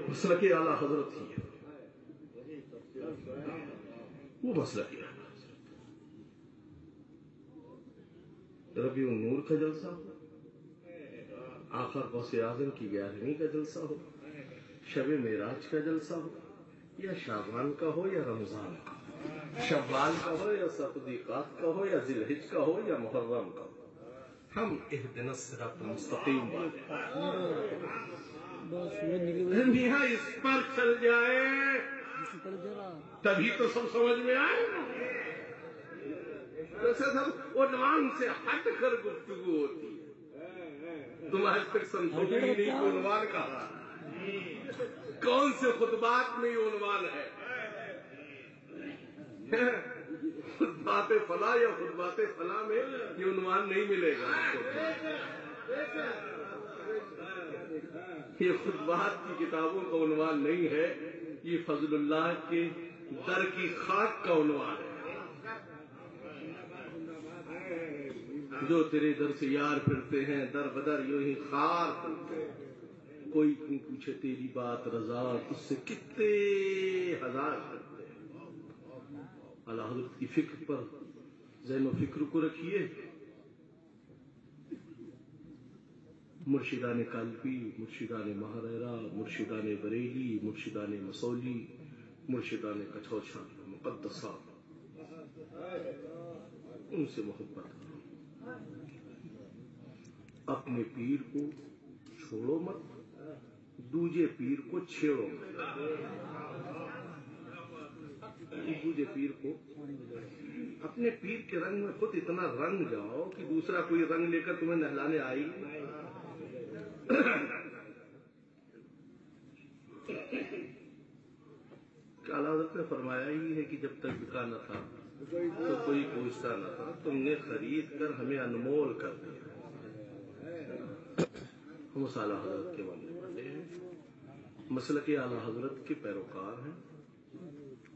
A: مسلک اعلیٰ حضرت ہی ہے وہ مسلک اعلیٰ حضرت. ربیع النور کا جلسہ ہو، آقا غوث اعظم کی 11ویں کا جلسہ ہو، شب معراج کا جلسہ ہو، یا شعبان کا ہو یا رمضان کا، شوال کا ہو یا صدیقات کا ہو یا ذی الحج کا ہو یا محرم کا ہو، ہم اہدنا الصراط المستقیم میاں اس پر چل جائے تبھی تو سب سمجھ میں آئے. ویسے سب عنوان سے ہٹ کر گفتگو ہوتی ہے. تم آج تک سمجھو گے ہی نہیں کہ عنوان کہا، کون سے خطبات میں یہ عنوان ہے. خطبات فلاح یا خطبات فلاح میں یہ عنوان نہیں ملے گا آپ کو. یہ خطبات کی کتابوں کا عنوان نہیں ہے، یہ فضل اللہ کے در کی خاک کا عنوان ہے. جو تیرے در سے یار پھرتے ہیں در بدر یوں ہی خار پھرتے ہیں. کوئی کیوں پوچھے تیری بات رضا، اس سے کتنے ہزار کرتے ہیں. اعلیٰ حضرت کی فکر پر ذہن و فکر کو رکھیے. مرشدان کالپی، مرشدان مہاریرا، مرشدان بریلی، مرشدان مسولی، مرشدان کچھوچھا مقدسہ، ان سے محبت کرو. اپنے پیر کو چھوڑو مت، دوجے پیر کو چھیڑو مت. دوجے پیر کو، اپنے پیر کے رنگ میں خود اتنا رنگ جاؤ کہ دوسرا کوئی رنگ لے کر تمہیں نہلانے آئی. اعلیٰ حضرت نے فرمایا ہی ہے کہ جب تک بکا نہ تھا تو کوئی پوچھتا نہ تھا، تم نے خرید کر ہمیں انمول کر دیا. ہم اس اعلیٰ حضرت کے ماننے والے ہیں، مسلک اعلیٰ حضرت کے پیروکار ہیں،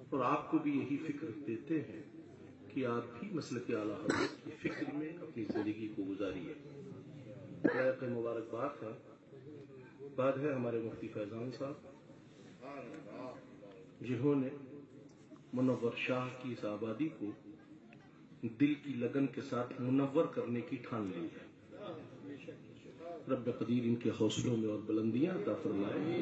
A: اور آپ کو بھی یہی فکر دیتے ہیں کہ آپ بھی مسلک اعلیٰ حضرت کی فکر میں اپنی زندگی کو گزاریے. لائق مبارکباد ہے. بعد ہے ہمارے مفتی فیضان صاحب، جنہوں نے منور شاہ کی اس آبادی کو دل کی لگن کے ساتھ منور کرنے کی ٹھان لی ہے. رب قدیر ان کے حوصلوں میں اور بلندیاں عطا فرمائے.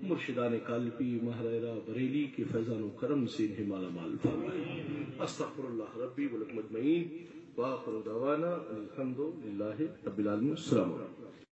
A: مرشدان کالپی، مہریرا، بریلی کے فیضان و کرم سے انہیں مالا مال فرمائے. استغفر اللہ ربی ولکم اجمعین، وآخر دعوانا الحمد للہ رب العالمین. السلام علیکم.